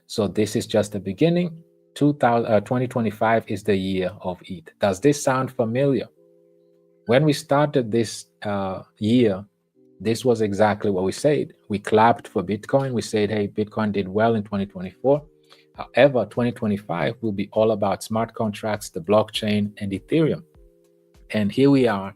So this is just the beginning. 2025 is the year of ETH. Does this sound familiar? When we started this year, this was exactly what we said. We clapped for Bitcoin. We said, hey, Bitcoin did well in 2024. However, 2025 will be all about smart contracts, the blockchain, and Ethereum. And here we are,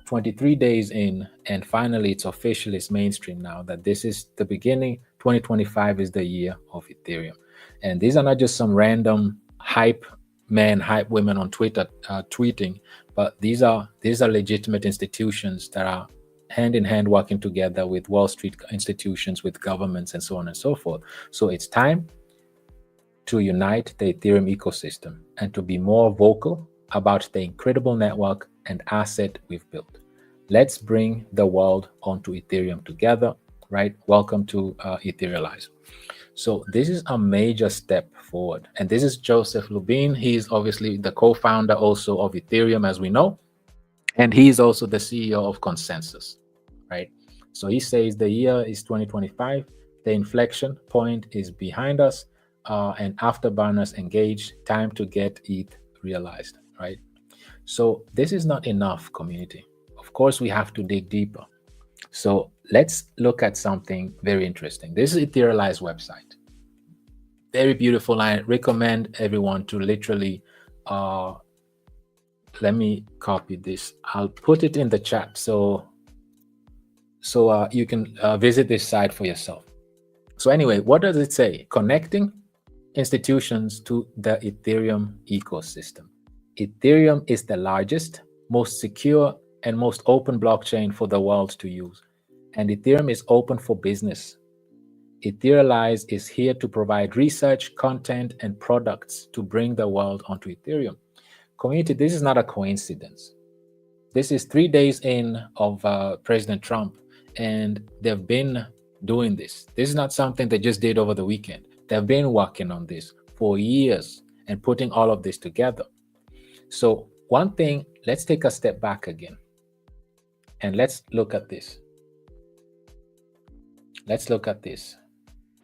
23 days in, and finally it's official, it's mainstream now that this is the beginning. 2025 is the year of Ethereum. And these are not just some random hype men, hype women on Twitter tweeting, but these are legitimate institutions that are hand in hand working together with Wall Street institutions, with governments, and so on and so forth. So it's time to unite the Ethereum ecosystem and to be more vocal about the incredible network and asset we've built. Let's bring the world onto Ethereum together, right? Welcome to Etherealize. So this is a major step forward. And this is Joseph Lubin. He's obviously the co-founder also of Ethereum, as we know. And he's also the CEO of Consensus, right? So he says the year is 2025. The inflection point is behind us. And afterburners engaged, time to get ETH realized, right? So this is not enough, community. Of course, we have to dig deeper. So let's look at something very interesting. This is Etherealize website. Very beautiful. I recommend everyone to literally, let me copy this. I'll put it in the chat so you can visit this site for yourself. So anyway, what does it say? Connecting institutions to the Ethereum ecosystem. Ethereum is the largest, most secure, and most open blockchain for the world to use. And Ethereum is open for business. Etherealize is here to provide research, content, and products to bring the world onto Ethereum. Community, this is not a coincidence. This is 3 days in of President Trump, and they've been doing this. This is not something they just did over the weekend. They've been working on this for years and putting all of this together. So one thing, let's take a step back again. And let's look at this. Let's look at this.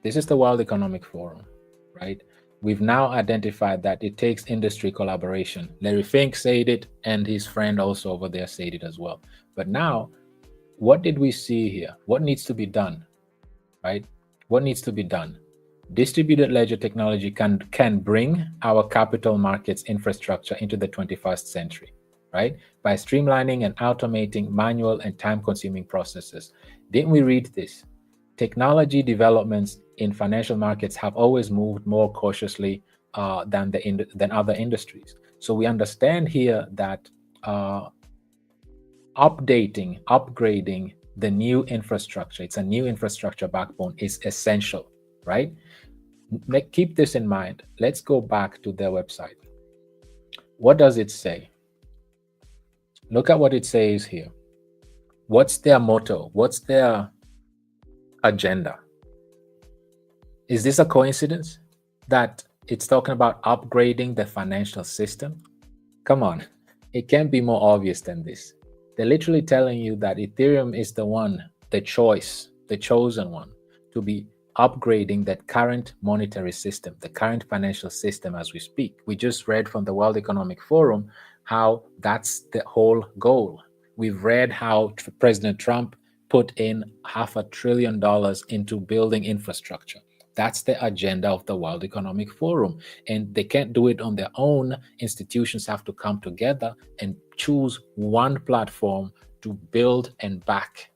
This is the World Economic Forum, right? We've now identified that it takes industry collaboration. Larry Fink said it, and his friend also over there said it as well. But now what did we see here? What needs to be done, right? What needs to be done? Distributed ledger technology can bring our capital markets infrastructure into the 21st century, right? By streamlining and automating manual and time-consuming processes. Didn't we read this? Technology developments in financial markets have always moved more cautiously than other industries. So we understand here that upgrading the new infrastructure, it's a new infrastructure backbone, is essential, right? Keep this in mind. Let's go back to their website. What does it say? Look at what it says here. What's their motto? What's their agenda? Is this a coincidence that it's talking about upgrading the financial system? Come on, it can't be more obvious than this. They're literally telling you that Ethereum is the one, the choice, the chosen one to be upgrading that current monetary system, the current financial system as we speak. We just read from the World Economic Forum how that's the whole goal. We've read how President Trump put in $500 billion into building infrastructure. That's the agenda of the World Economic Forum. And they can't do it on their own. Institutions have to come together and choose one platform to build and back.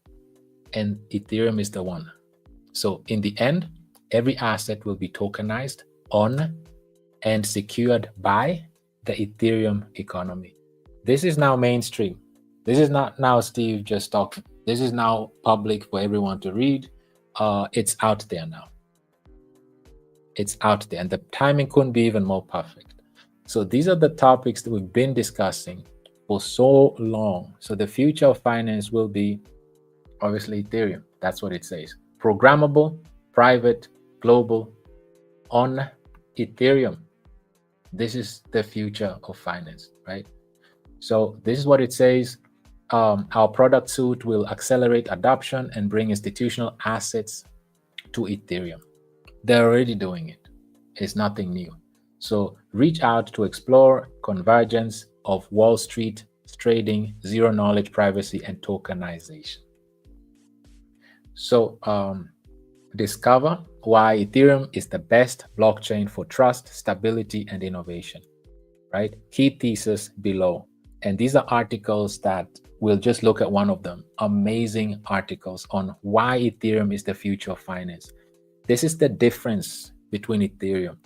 And Ethereum is the one. So in the end, every asset will be tokenized on and secured by the Ethereum economy. This is now mainstream. This is not now Steve just talking. This is now public for everyone to read. It's out there now. It's out there, and the timing couldn't be even more perfect. So these are the topics that we've been discussing for so long. So the future of finance will be obviously Ethereum. That's what it says. Programmable, private, global, on Ethereum. This is the future of finance, right? So this is what it says. Our product suite will accelerate adoption and bring institutional assets to Ethereum. They're already doing it. It's nothing new. So reach out to explore convergence of Wall Street trading, zero knowledge privacy, and tokenization. So discover why Ethereum is the best blockchain for trust, stability, and innovation, right? Key thesis below. And these are articles that we'll just look at one of them. Amazing articles on why Ethereum is the future of finance. This is the difference between Ethereum.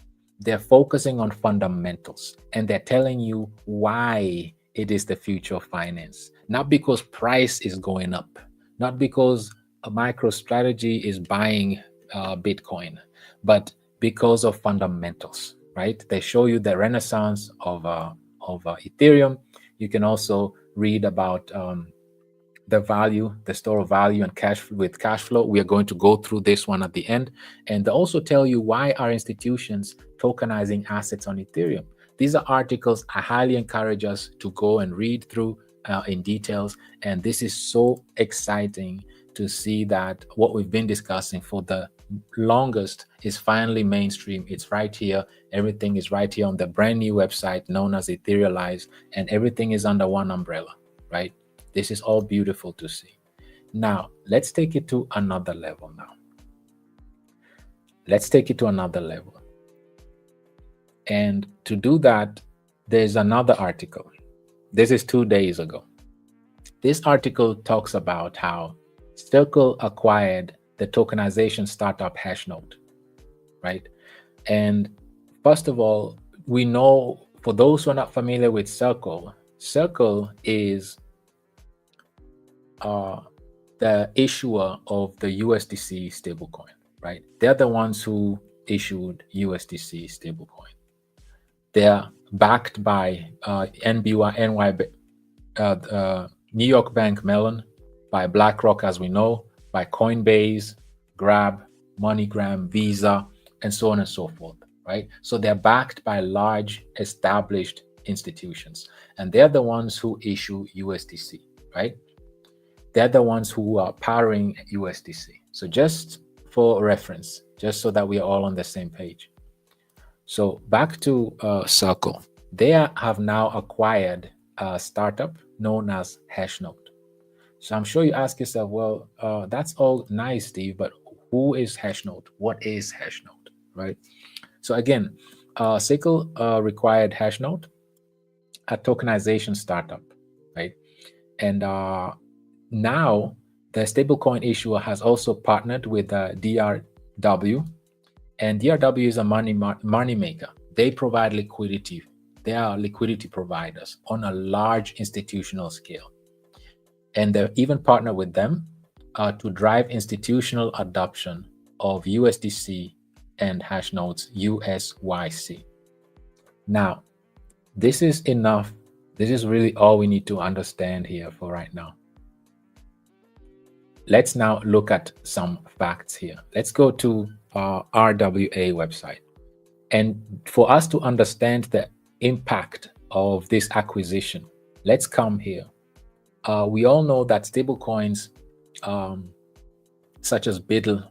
They're focusing on fundamentals and they're telling you why it is the future of finance. Not because price is going up, not because a MicroStrategy is buying Bitcoin, but because of fundamentals, right? They show you the renaissance of Ethereum. You can also read about the value, the store of value and cash flow. We are going to go through this one at the end. And they also tell you why are institutions tokenizing assets on Ethereum. These are articles I highly encourage us to go and read through in details. And this is so exciting to see that what we've been discussing for the longest is finally mainstream. It's right here. Everything is right here on the brand new website known as Etherealize, and everything is under one umbrella, right? This is all beautiful to see. Now, let's take it to another level now. Let's take it to another level. And to do that, there's another article. This is 2 days ago. This article talks about how Circle acquired the tokenization startup Hashnode, right? And first of all, we know, for those who are not familiar with Circle, Circle is the issuer of the USDC stablecoin, right? They're the ones who issued USDC stablecoin. They're backed by New York Bank Mellon, by BlackRock, as we know, by Coinbase, Grab, MoneyGram, Visa, and so on and so forth, right? So they're backed by large established institutions, and they're the ones who issue USDC, right? They're the ones who are powering USDC. So just for reference, just so that we are all on the same page. So back to Circle. They have now acquired a startup known as Hashnode. So I'm sure you ask yourself, well, that's all nice, Steve, but who is Hashnote? What is Hashnote, right? So again, Sickle required Hashnote, a tokenization startup, right? And now the stablecoin issuer has also partnered with DRW, and DRW is a money maker. They provide liquidity. They are liquidity providers on a large institutional scale. And they even partner with them to drive institutional adoption of USDC and Hashnote's USYC. Now, this is enough. This is really all we need to understand here for right now. Let's now look at some facts here. Let's go to RWA website. And for us to understand the impact of this acquisition, let's come here. We all know that stablecoins, such as BULLRUN,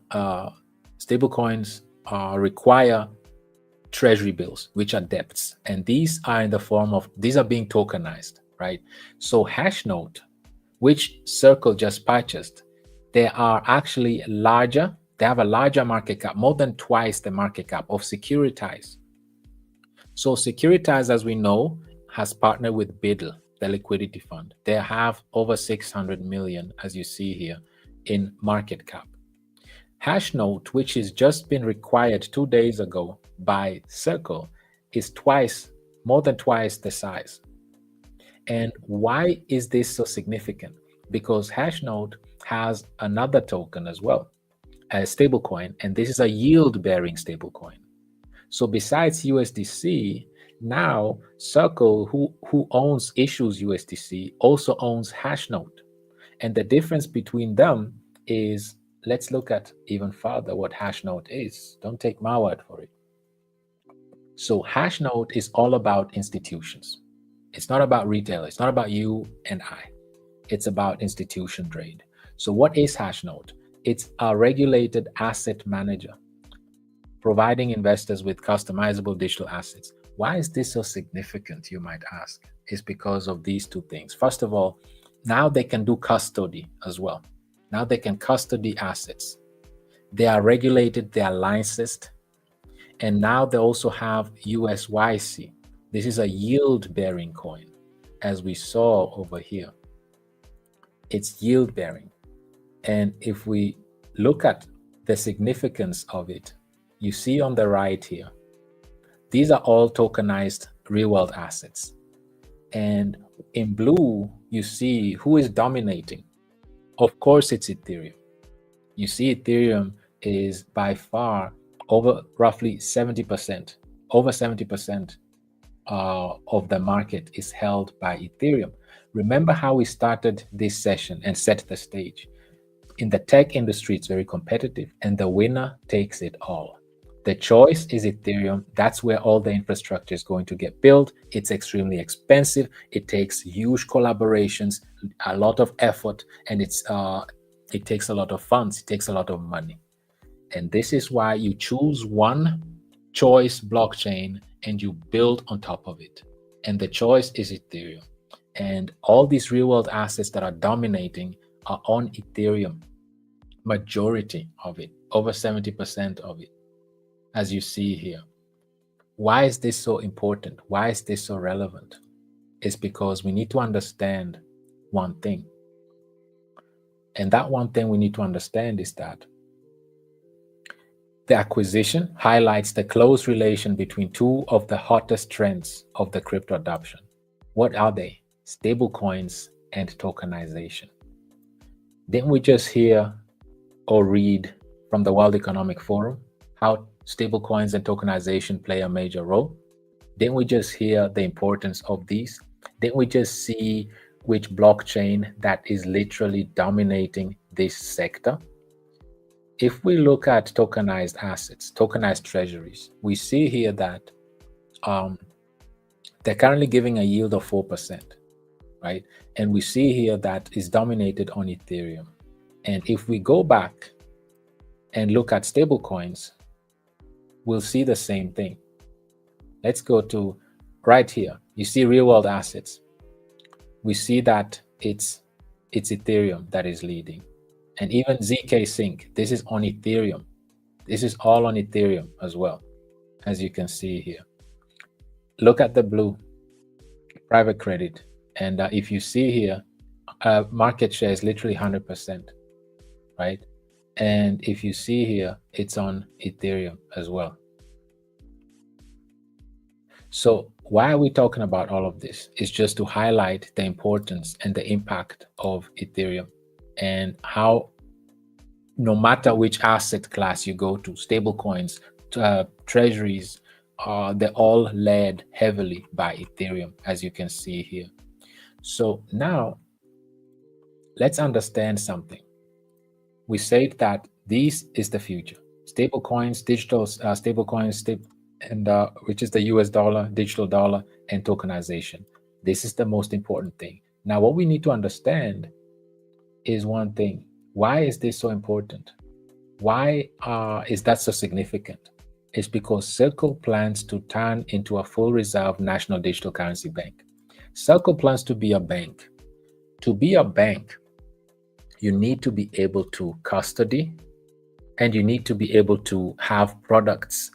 stablecoins require treasury bills, which are debts, and these are in the form of, these are being tokenized, right? So Hashnote, which Circle just purchased, they are actually larger. They have a larger market cap, more than twice the market cap of Securitize. So Securitize, as we know, has partnered with BULLRUN, the liquidity fund. They have over 600 million, as you see here, in market cap. Hashnote, which has just been required 2 days ago by Circle, is more than twice the size. And why is this so significant? Because Hashnote has another token as well, a stablecoin, and this is a yield-bearing stablecoin. So besides USDC, now Circle, who issues USDC, also owns Hashnote. And the difference between them is, let's look at even further what Hashnote is. Don't take my word for it. So Hashnote is all about institutions. It's not about retail. It's not about you and I. It's about institution trade. So what is Hashnote? It's a regulated asset manager, providing investors with customizable digital assets. Why is this so significant, you might ask? It's because of these two things. First of all, now they can do custody as well. Now they can custody assets. They are regulated, they are licensed, and now they also have USYC. This is a yield-bearing coin, as we saw over here. It's yield-bearing. And if we look at the significance of it, you see on the right here, these are all tokenized real-world assets. And in blue, you see who is dominating. Of course, it's Ethereum. You see Ethereum is by far over roughly 70%. Over 70% of the market is held by Ethereum. Remember how we started this session and set the stage. In the tech industry, it's very competitive, and the winner takes it all. The choice is Ethereum. That's where all the infrastructure is going to get built. It's extremely expensive. It takes huge collaborations, a lot of effort, and it takes a lot of funds. It takes a lot of money. And this is why you choose one choice blockchain and you build on top of it. And the choice is Ethereum. And all these real-world assets that are dominating are on Ethereum. Majority of it, over 70% of it, as you see here. Why is this so important? Why is this so relevant? It's because we need to understand one thing. And that one thing we need to understand is that the acquisition highlights the close relation between two of the hottest trends of the crypto adoption. What are they? Stablecoins and tokenization. Didn't we just hear or read from the World Economic Forum how stablecoins and tokenization play a major role? Didn't we just hear the importance of these? Didn't we just see which blockchain that is literally dominating this sector? If we look at tokenized assets, tokenized treasuries, we see here that they're currently giving a yield of 4%, right? And we see here that is dominated on Ethereum. And if we go back and look at stablecoins, we'll see the same thing. Let's go to right here. You see real world assets. We see that it's it's Ethereum that is leading. And even ZK Sync, this is on Ethereum. This is all on Ethereum as well, as you can see here. Look at the blue, private credit. And if you see here, market share is literally 100%, right? And if you see here, it's on Ethereum as well. So why are we talking about all of this? It's just to highlight the importance and the impact of Ethereum and how no matter which asset class you go to, stable coins, treasuries, they're all led heavily by Ethereum, as you can see here. So now let's understand something. We said that this is the future. Stable coins, digital stable coins, and which is the US dollar, digital dollar, and tokenization. This is the most important thing. Now, what we need to understand is one thing. Why is this so important? Why is that so significant? It's because Circle plans to turn into a full reserve national digital currency bank. Circle plans to be a bank. To be a bank, you need to be able to custody, and you need to be able to have products,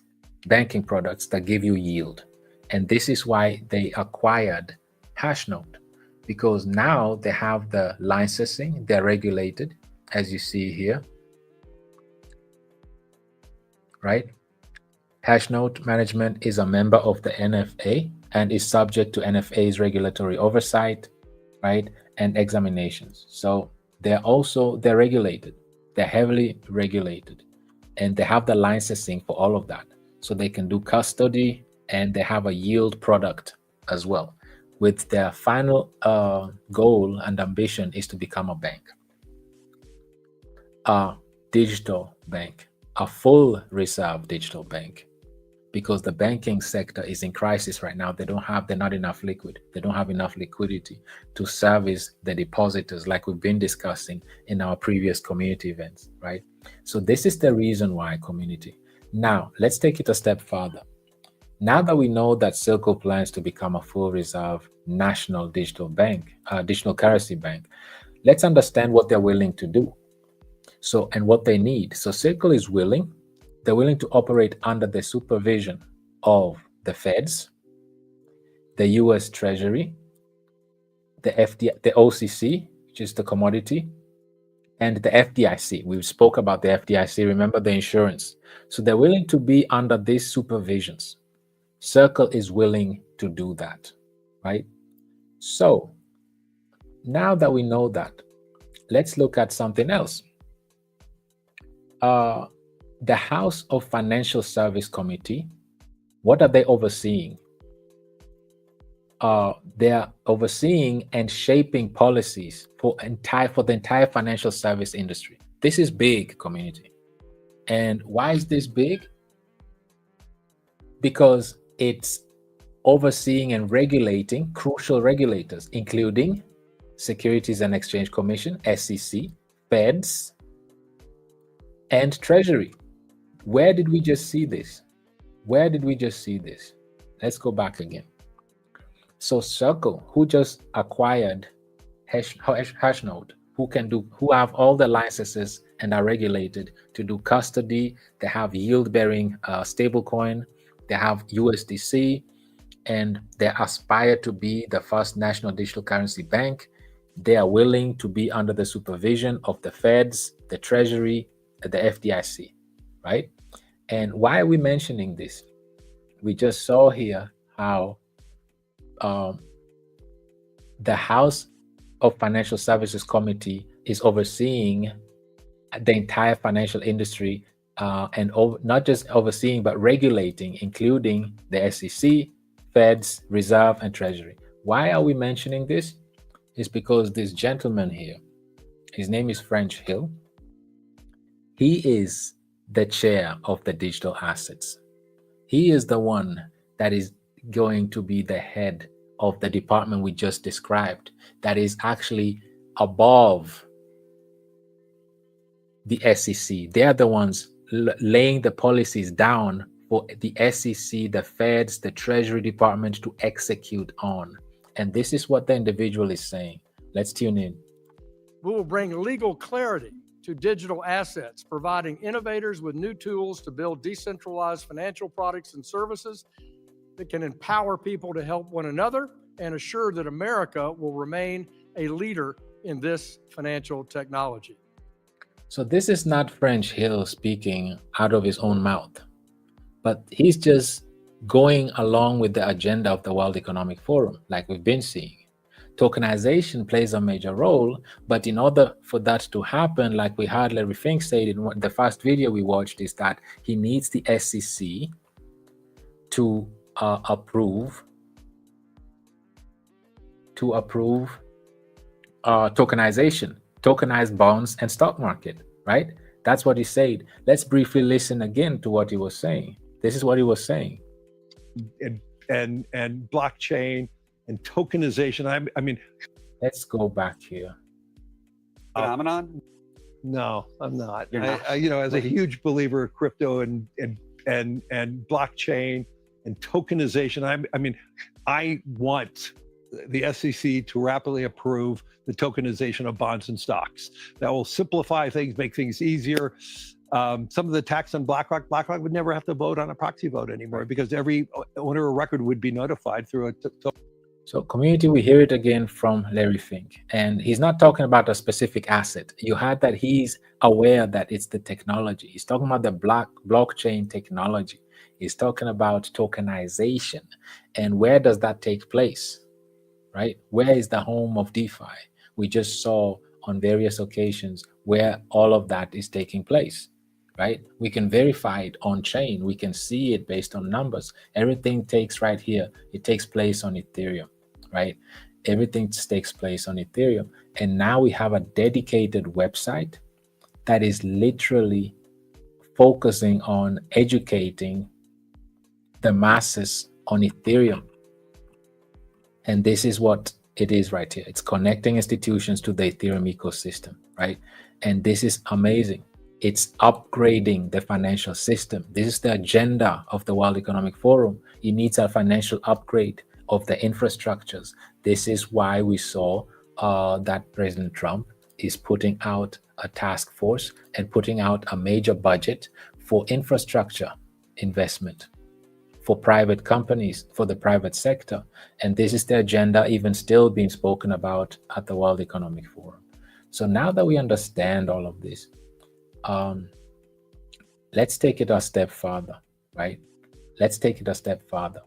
banking products that give you yield. And this is why they acquired Hashnote, because now they have the licensing, they're regulated, as you see here, right? Hashnote management is a member of the NFA and is subject to NFA's regulatory oversight, right, and examinations. So they're regulated. They're heavily regulated, and they have the licensing for all of that. So they can do custody, and they have a yield product as well, with their final goal and ambition is to become a bank, a digital bank, a full reserve digital bank, because the banking sector is in crisis right now. They're not enough liquid. They don't have enough liquidity to service the depositors, like we've been discussing in our previous community events, right? So this is the reason why, community. Now, let's take it a step further. Now that we know that Circle plans to become a full reserve national digital bank, digital currency bank, let's understand what they're willing to do. So, and what they need. So Circle is willing. They're willing to operate under the supervision of the Feds, the US Treasury, the OCC, which is the commodity, and the FDIC. We spoke about the FDIC, remember, the insurance. So they're willing to be under these supervisions. Circle is willing to do that, right? So now that we know that, let's look at something else. The House of Financial Service Committee, what are they overseeing? They're overseeing and shaping policies for the entire financial service industry. This is big, community. And why is this big? Because it's overseeing and regulating crucial regulators, including Securities and Exchange Commission, SEC, Feds, and Treasury. Where did we just see this? Where did we just see this? Let's go back again. So Circle, who just acquired Hashnote, who have all the licenses and are regulated to do custody, they have yield-bearing stablecoin, they have USDC, and they aspire to be the first national digital currency bank. They are willing to be under the supervision of the Feds, the Treasury, the FDIC, right? And why are we mentioning this? We just saw here how the House of Financial Services Committee is overseeing the entire financial industry, and not just overseeing, but regulating, including the SEC, Feds, Reserve, and Treasury. Why are we mentioning this? It's because this gentleman here, his name is French Hill. He is the chair of the digital assets. He is the one that is going to be the head of the department we just described, that is actually above the SEC. They are the ones laying the policies down for the SEC, the Feds, the Treasury Department to execute on. And this is what the individual is saying. Let's tune in. We will bring legal clarity to digital assets, providing innovators with new tools to build decentralized financial products and services that can empower people to help one another and assure that America will remain a leader in this financial technology. So this is not French Hill speaking out of his own mouth, but he's just going along with the agenda of the World Economic Forum, like we've been seeing. Tokenization plays a major role, but in order for that to happen, like we heard Larry Fink say in the first video we watched, is that he needs the SEC to approve tokenization, tokenized bonds and stock market, right? That's what he said. Let's briefly listen again to what he was saying. This is what he was saying. And blockchain and tokenization. I mean, let's go back here. Phenomenon? No, I'm not. You're not. As a huge believer of crypto and blockchain and tokenization, I want the SEC to rapidly approve the tokenization of bonds and stocks. That will simplify things, make things easier. Some of the tax on BlackRock would never have to vote on a proxy vote anymore because every owner of record would be notified through a So community, we hear it again from Larry Fink, and he's not talking about a specific asset. You heard that he's aware that it's the technology. He's talking about the blockchain technology. He's talking about tokenization. And where does that take place, right? Where is the home of DeFi? We just saw on various occasions where all of that is taking place, right? We can verify it on chain. We can see it based on numbers. Everything takes right here. It takes place on Ethereum, right? Everything takes place on Ethereum. And now we have a dedicated website that is literally focusing on educating the masses on Ethereum. And this is what it is right here. It's connecting institutions to the Ethereum ecosystem, right? And this is amazing. It's upgrading the financial system. This is the agenda of the World Economic Forum. It needs a financial upgrade of the infrastructures. This is why we saw that President Trump is putting out a task force and putting out a major budget for infrastructure investment for private companies, for the private sector. And this is the agenda even still being spoken about at the World Economic Forum. So now that we understand all of this, let's take it a step further, right? Let's take it a step further.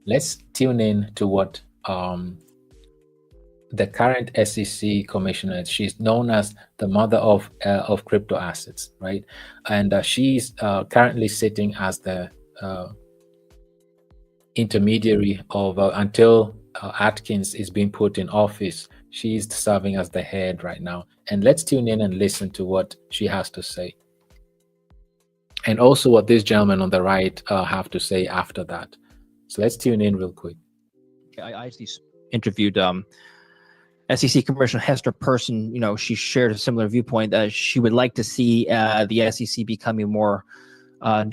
Let's tune in to what the current SEC commissioner, she's known as the mother of crypto assets, right? And she's currently sitting as the intermediary of until Atkins is being put in office. She's serving as the head right now. And let's tune in and listen to what she has to say. And also what this gentleman on the right have to say after that. So let's tune in real quick. I actually interviewed SEC Commissioner Hester Person. You know, she shared a similar viewpoint that she would like to see the SEC becoming more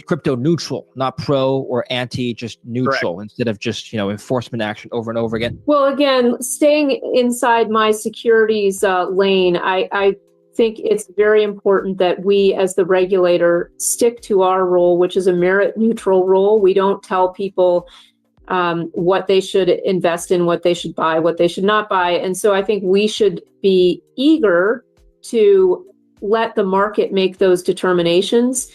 crypto neutral, not pro or anti, just neutral. Correct. Instead of just, enforcement action over and over again. Well, again, staying inside my securities lane, I think it's very important that we as the regulator stick to our role, which is a merit neutral role. We don't tell people what they should invest in, what they should buy, what they should not buy. And so I think we should be eager to let the market make those determinations.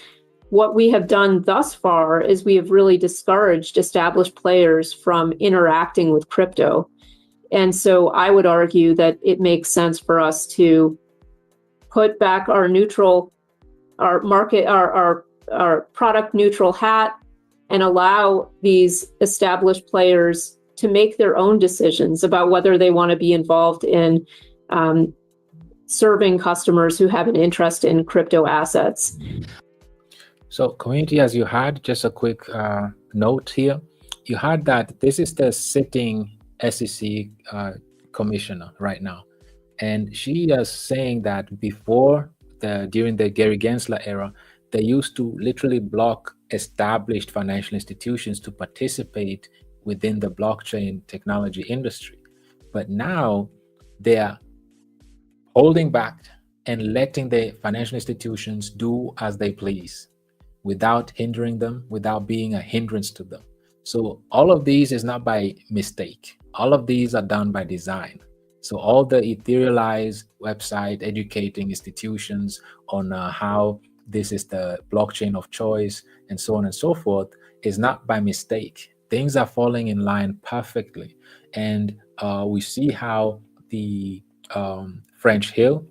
What we have done thus far is we have really discouraged established players from interacting with crypto. And so I would argue that it makes sense for us to put back our neutral, our market, our product neutral hat, and allow these established players to make their own decisions about whether they want to be involved in serving customers who have an interest in crypto assets. So community, as you had, just a quick note here, you had that this is the sitting SEC commissioner right now. And she is saying that before, during the Gary Gensler era, they used to literally block established financial institutions to participate within the blockchain technology industry. But now they are holding back and letting the financial institutions do as they please without hindering them, without being a hindrance to them. So all of these is not by mistake. All of these are done by design. So all the etherealized website educating institutions on how this is the blockchain of choice and so on and so forth is not by mistake. Things are falling in line perfectly. And we see how the French Hill,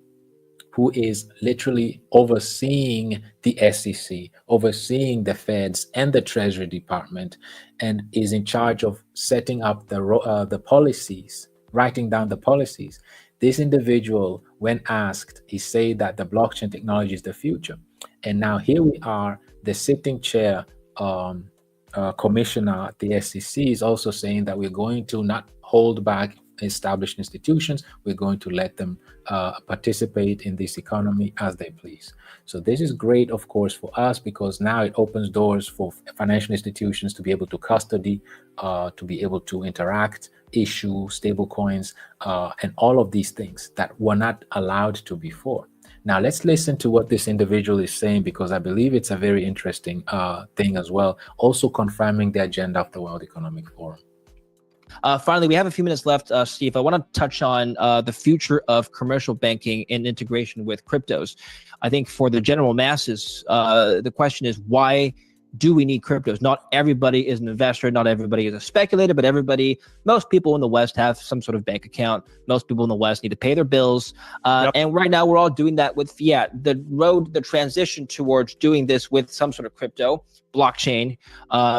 who is literally overseeing the SEC, overseeing the Feds and the Treasury Department, and is in charge of setting up the policies, writing down the policies. This individual, when asked, he said that the blockchain technology is the future. And now here we are, the sitting chair commissioner at the SEC is also saying that we're going to not hold back established institutions. We're going to let them participate in this economy as they please. So this is great, of course, for us, because now it opens doors for financial institutions to be able to custody, to be able to interact, issue stable coins, and all of these things that were not allowed to before. Now let's listen to what this individual is saying, because I believe it's a very interesting thing as well, also confirming the agenda of the World Economic Forum. Finally, we have a few minutes left, Steve. I want to touch on the future of commercial banking and integration with cryptos. I think for the general masses, the question is, why do we need cryptos? Not everybody is an investor, not everybody is a speculator, but most people in the West have some sort of bank account. Most people in the West need to pay their bills. And right now we're all doing that with fiat. The transition towards doing this with some sort of crypto, blockchain,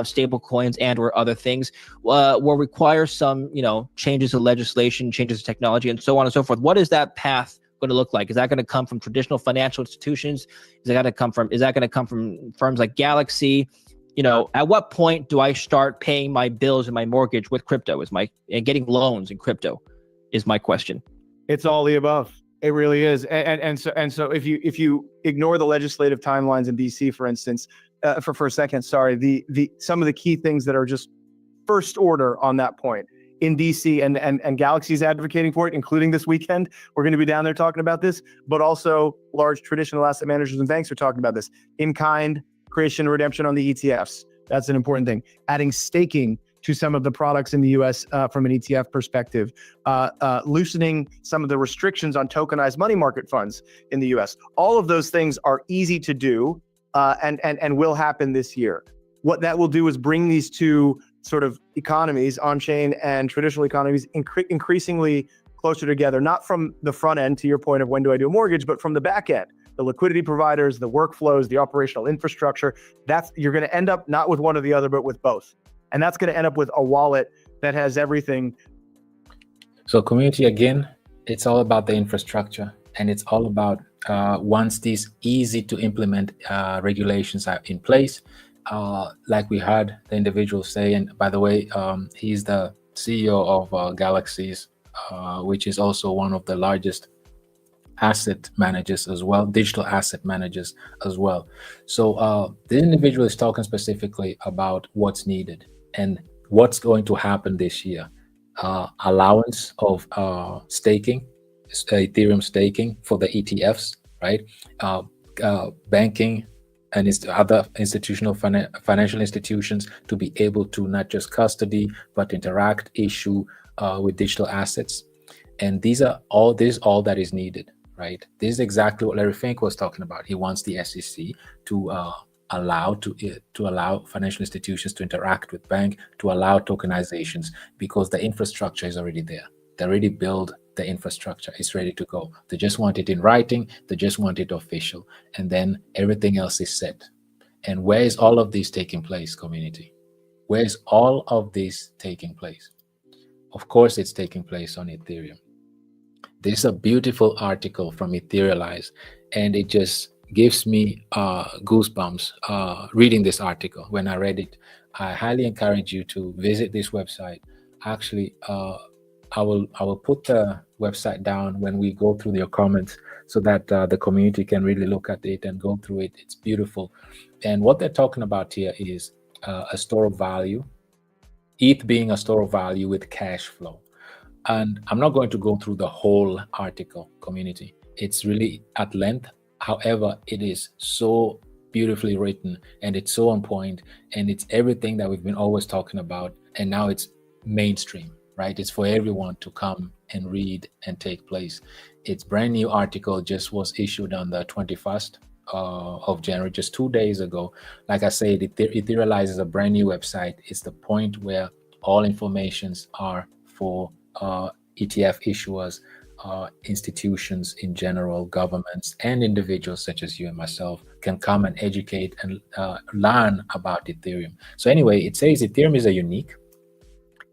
stable coins, and or other things will require some, changes to legislation, changes to technology, and so on and so forth. What is that path going to look like? Is that going to come from traditional financial institutions? Is that going to come from firms like Galaxy? At what point do I start paying my bills and my mortgage with crypto? And getting loans in crypto is my question. It's all the above. It really is. And so if you ignore the legislative timelines in DC, for instance, for a second, sorry, the some of the key things that are just first order on that point in DC, and Galaxy's advocating for it, including this weekend. We're going to be down there talking about this, but also large traditional asset managers and banks are talking about this. In-kind creation and redemption on the ETFs. That's an important thing. Adding staking to some of the products in the US from an ETF perspective. Loosening some of the restrictions on tokenized money market funds in the US. All of those things are easy to do and will happen this year. What that will do is bring these two sort of economies, on-chain and traditional economies, increasingly closer together, not from the front end, to your point of when do I do a mortgage, but from the back end, the liquidity providers, the workflows, the operational infrastructure. You're going to end up not with one or the other, but with both. And that's going to end up with a wallet that has everything. So community, again, it's all about the infrastructure, and it's all about once these easy to implement regulations are in place, like we heard the individual say, and by the way, he's the CEO of Galaxies, which is also one of the largest asset managers as well, digital asset managers as well. So the individual is talking specifically about what's needed and what's going to happen this year. Allowance of staking, Ethereum staking for the ETFs, right? Banking and other institutional financial institutions to be able to not just custody, but interact, issue with digital assets. And this is all that is needed, right? This is exactly what Larry Fink was talking about. He wants the SEC to allow financial institutions to interact with bank, to allow tokenizations, because the infrastructure is already there. They already built the infrastructure. It's ready to go. They just want it in writing. They just want it official. And then everything else is set. And where is all of this taking place, community? Where is all of this taking place? Of course, it's taking place on Ethereum. This is a beautiful article from Etherealize, and it just gives me goosebumps reading this article. When I read it, I highly encourage you to visit this website. Actually, I will put the website down when we go through your comments, so that the community can really look at it and go through it. It's beautiful. And what they're talking about here is a store of value, ETH being a store of value with cash flow. And I'm not going to go through the whole article, community. It's really at length. However, it is so beautifully written, and it's so on point, and it's everything that we've been always talking about. And now it's mainstream, right? It's for everyone to come and read and take place. It's brand new article, just was issued on the 21st of January, just 2 days ago. Like I said, it etherealizes a brand new website. It's the point where all informations are for ETF issuers, institutions in general, governments, and individuals such as you and myself can come and educate and learn about Ethereum. So anyway, it says Ethereum is a unique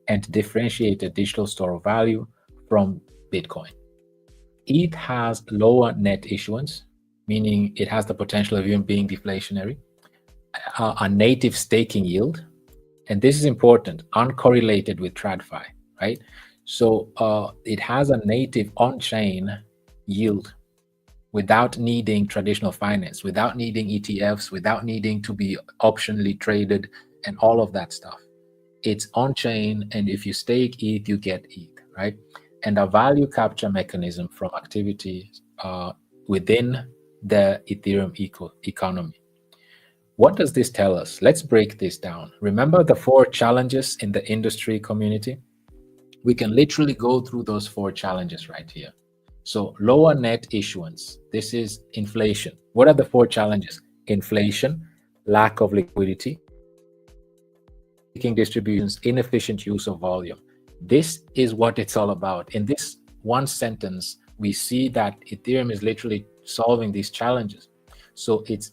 and differentiated digital store of value from Bitcoin. It has lower net issuance, meaning it has the potential of even being deflationary, a native staking yield, and this is important, uncorrelated with TradFi, right? So it has a native on-chain yield without needing traditional finance, without needing ETFs, without needing to be optionally traded and all of that stuff. It's on-chain, and if you stake ETH, you get ETH, right? And a value capture mechanism from activities within the Ethereum economy. What does this tell us? Let's break this down. Remember the 4 challenges in the industry community? We can literally go through those 4 challenges right here. So lower net issuance. This is inflation. What are the 4 challenges? Inflation, lack of liquidity, distributions, inefficient use of volume. This is what it's all about. In this one sentence, we see that Ethereum is literally solving these challenges. So it's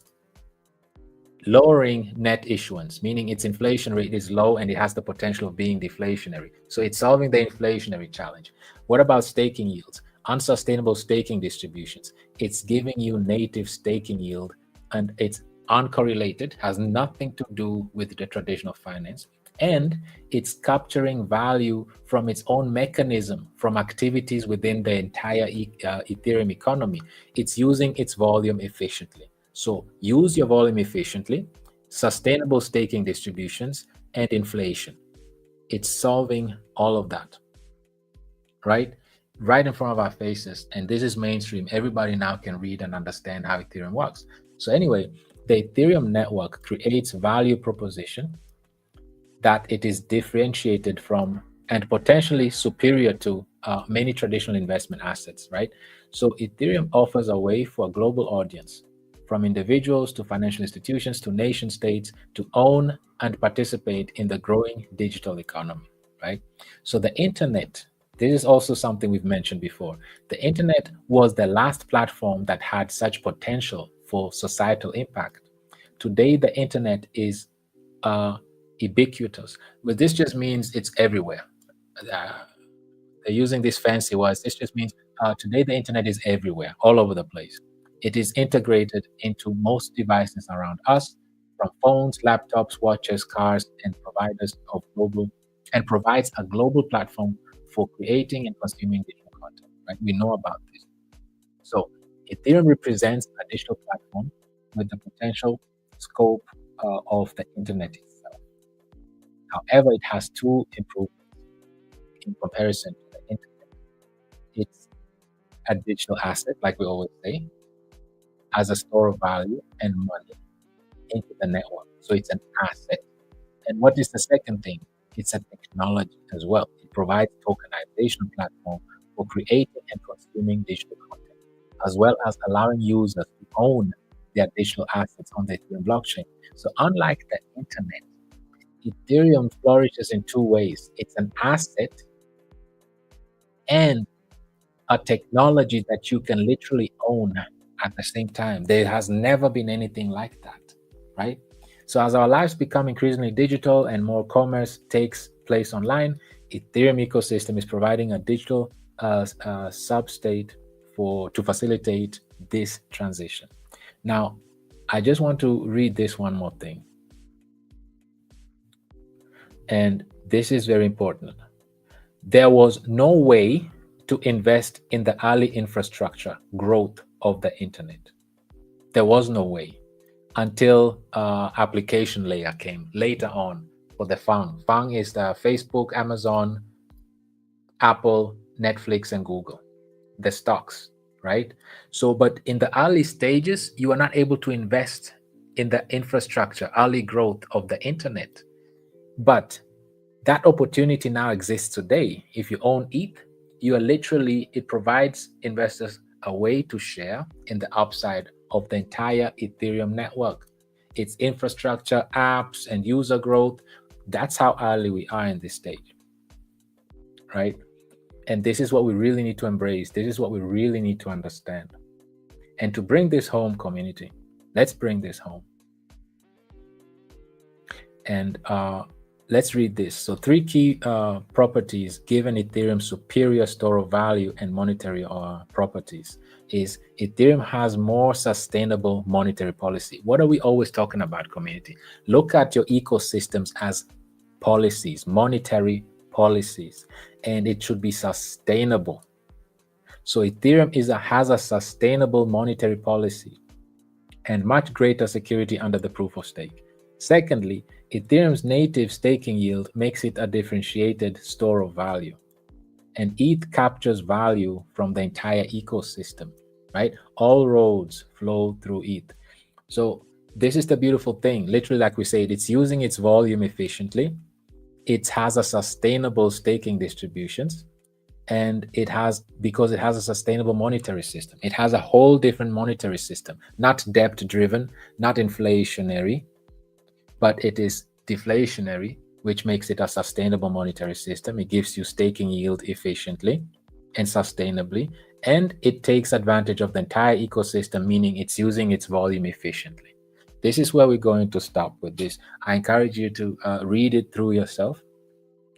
lowering net issuance, meaning its inflation rate is low and it has the potential of being deflationary. So it's solving the inflationary challenge. What about staking yields? Unsustainable staking distributions. It's giving you native staking yield, and it's uncorrelated, has nothing to do with the traditional finance, and it's capturing value from its own mechanism, from activities within the entire Ethereum economy. It's using its volume efficiently. So use your volume efficiently, sustainable staking distributions, and inflation. It's solving all of that, right in front of our faces. And this is mainstream. Everybody now can read and understand how Ethereum works. So anyway, the Ethereum network creates value proposition that it is differentiated from and potentially superior to many traditional investment assets, right? So Ethereum offers a way for a global audience, from individuals to financial institutions to nation states, to own and participate in the growing digital economy, right? So the internet, this is also something we've mentioned before. The internet was the last platform that had such potential for societal impact. Today, the internet is ubiquitous, but this just means it's everywhere. They're using these fancy words. This just means today the internet is everywhere, all over the place. It is integrated into most devices around us, from phones, laptops, watches, cars, and providers of global, and provides a global platform for creating and consuming digital content. Right? We know about this. So Ethereum represents a digital platform with the potential scope of the internet itself. However, it has 2 improvements in comparison to the internet. It's a digital asset, like we always say, as a store of value and money into the network. So it's an asset. And what is the second thing? It's a technology as well. It provides tokenization platform for creating and consuming digital content, as well as allowing users to own their digital assets on the Ethereum blockchain. So unlike the internet, Ethereum flourishes in 2 ways. It's an asset and a technology that you can literally own at the same time. There has never been anything like that, right? So as our lives become increasingly digital and more commerce takes place online, Ethereum ecosystem is providing a digital substate to facilitate this transition. Now, I just want to read this one more thing. And this is very important. There was no way to invest in the early infrastructure growth of the internet. There was no way until application layer came later on for the FANG. FANG is the Facebook, Amazon Apple, Netflix, and Google, the stocks, right? So, but in the early stages, you are not able to invest in the infrastructure, early growth of the internet. But that opportunity now exists today. If you own ETH, you are literally, it provides investors a way to share in the upside of the entire Ethereum network. Its infrastructure, apps, and user growth. That's how early we are in this stage, right? And this is what we really need to embrace. This is what we really need to understand. And to bring this home, community, let's bring this home. And let's read this. So 3 key properties given Ethereum superior store of value and monetary properties is Ethereum has more sustainable monetary policy. What are we always talking about, community? Look at your ecosystems as policies, monetary policies, and it should be sustainable. So Ethereum has a sustainable monetary policy and much greater security under the proof of stake. Secondly, Ethereum's native staking yield makes it a differentiated store of value. And ETH captures value from the entire ecosystem, right? All roads flow through ETH. So this is the beautiful thing. Literally, like we said, it's using its volume efficiently. It has a sustainable staking distributions. And it has, because it has a sustainable monetary system. It has a whole different monetary system, not debt-driven, not inflationary, but it is deflationary, which makes it a sustainable monetary system. It gives you staking yield efficiently and sustainably, and it takes advantage of the entire ecosystem, meaning it's using its volume efficiently. This is where we're going to stop with this. I encourage you to read it through yourself.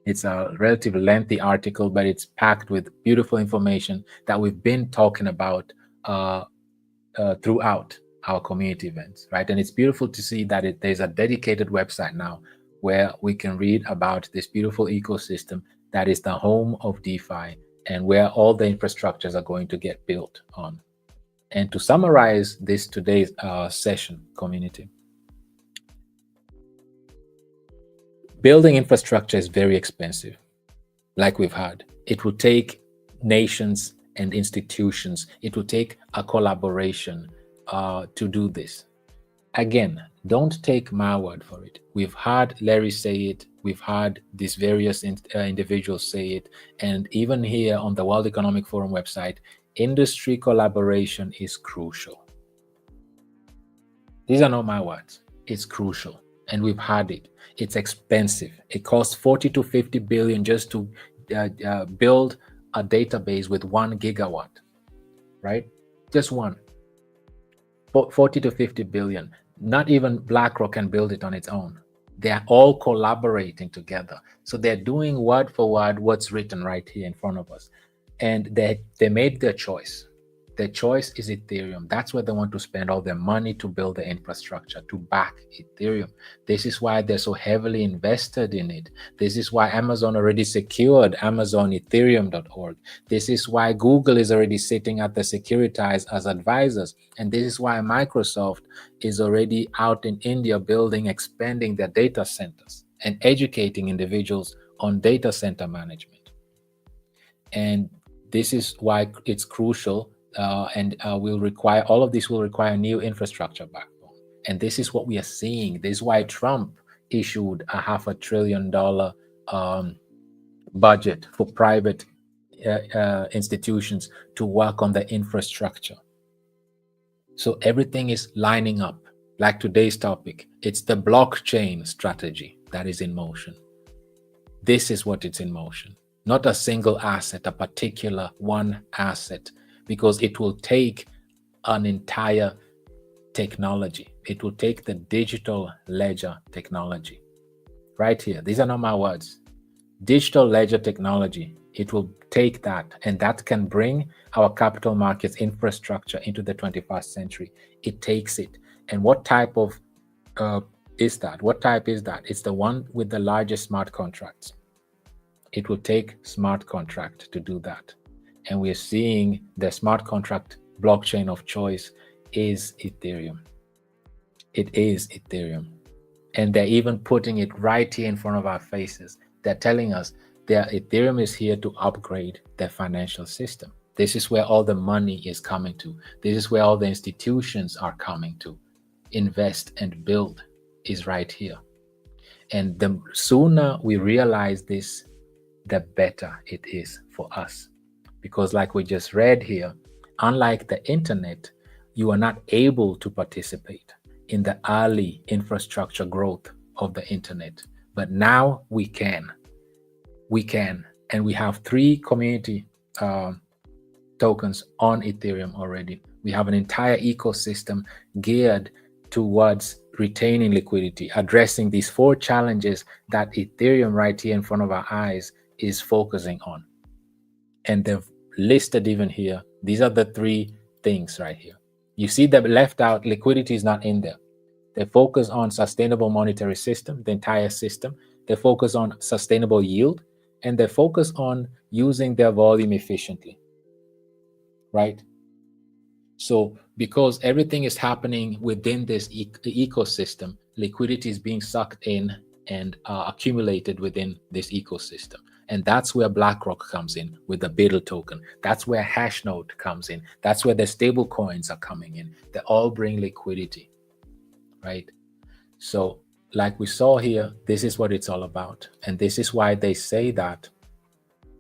It's a relatively lengthy article, but it's packed with beautiful information that we've been talking about throughout our community events, right? And it's beautiful to see that there's a dedicated website now where we can read about this beautiful ecosystem that is the home of DeFi and where all the infrastructures are going to get built on. And to summarize this today's session, community, building infrastructure is very expensive, like we've had. It will take nations and institutions. It will take a collaboration to do this. Again, don't take my word for it. We've heard Larry say it. We've heard these various individuals say it. And even here on the World Economic Forum website, industry collaboration is crucial. These are not my words. It's crucial. And we've had it. It's expensive. It costs 40 to 50 billion just to build a database with 1 gigawatt, right? Just one. 40 to 50 billion. Not even BlackRock can build it on its own. They are all collaborating together. So they're doing word for word what's written right here in front of us. And they made their choice. Their choice is Ethereum. That's where they want to spend all their money to build the infrastructure, to back Ethereum. This is why they're so heavily invested in it. This is why Amazon already secured AmazonEthereum.org. This is why Google is already sitting at the Securitize as advisors. And this is why Microsoft is already out in India building, expanding their data centers and educating individuals on data center management. And this is why it's crucial. Will require, all of this will require new infrastructure backbone. And this is what we are seeing. This is why Trump issued a $500 billion budget for private institutions to work on the infrastructure. So everything is lining up. Like today's topic, it's the blockchain strategy that is in motion. This is what it's in motion. Not a single asset, a particular one asset, because it will take an entire technology. It will take the digital ledger technology. Right here, these are not my words. Digital ledger technology, it will take that, and that can bring our capital markets infrastructure into the 21st century. It takes it. And what type of is that? What type is that? It's the one with the largest smart contracts. It will take smart contract to do that. And we're seeing the smart contract blockchain of choice is Ethereum. It is Ethereum. And they're even putting it right here in front of our faces. They're telling us Ethereum is here to upgrade their financial system. This is where all the money is coming to. This is where all the institutions are coming to invest and build, is right here. And the sooner we realize this, the better it is for us. Because like we just read here, unlike the internet, you are not able to participate in the early infrastructure growth of the internet. But now we can. We can. And we have 3 community tokens on Ethereum already. We have an entire ecosystem geared towards retaining liquidity, addressing these 4 challenges that Ethereum right here in front of our eyes is focusing on. And they've listed even here. These are the 3 things right here. You see them left out, liquidity is not in there. They focus on sustainable monetary system, the entire system. They focus on sustainable yield, and they focus on using their volume efficiently, right? So because everything is happening within this ecosystem, liquidity is being sucked in and accumulated within this ecosystem. And that's where BlackRock comes in with the BULLRUN token. That's where Hashnode comes in. That's where the stable coins are coming in. They all bring liquidity, right? So like we saw here, this is what it's all about. And this is why they say that.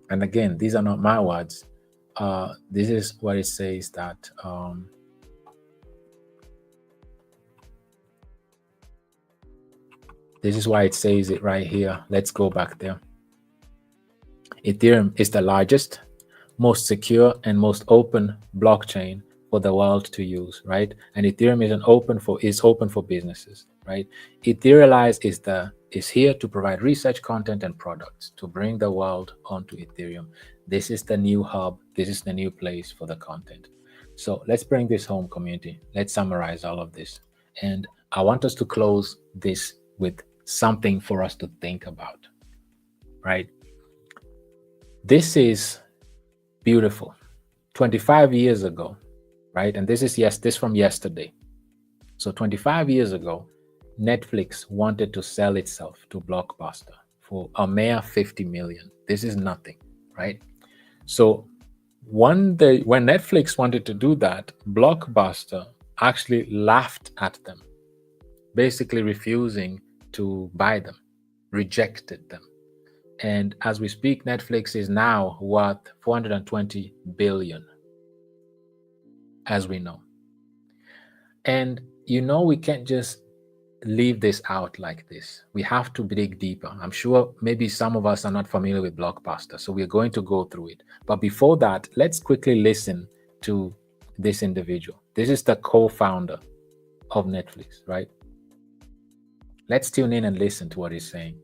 And again, these are not my words. This is what it says that this is why it says it right here. Let's go back there. Ethereum is the largest, most secure, and most open blockchain for the world to use, right? And Ethereum is open for businesses, right? Etherealize is here to provide research, content, and products to bring the world onto Ethereum. This is the new hub. This is the new place for the content. So let's bring this home, community. Let's summarize all of this. And I want us to close this with something for us to think about, right? This is beautiful. 25 years ago, right? And this is from yesterday. So 25 years ago, Netflix wanted to sell itself to Blockbuster for a mere 50 million. This is nothing, right? So one day when Netflix wanted to do that, Blockbuster actually laughed at them, basically refusing to buy them, rejected them. And as we speak, Netflix is now worth 420 billion, as we know. And we can't just leave this out like this. We have to dig deeper. I'm sure maybe some of us are not familiar with Blockbuster, so we're going to go through it. But before that, let's quickly listen to this individual. This is the co-founder of Netflix, right? Let's tune in and listen to what he's saying.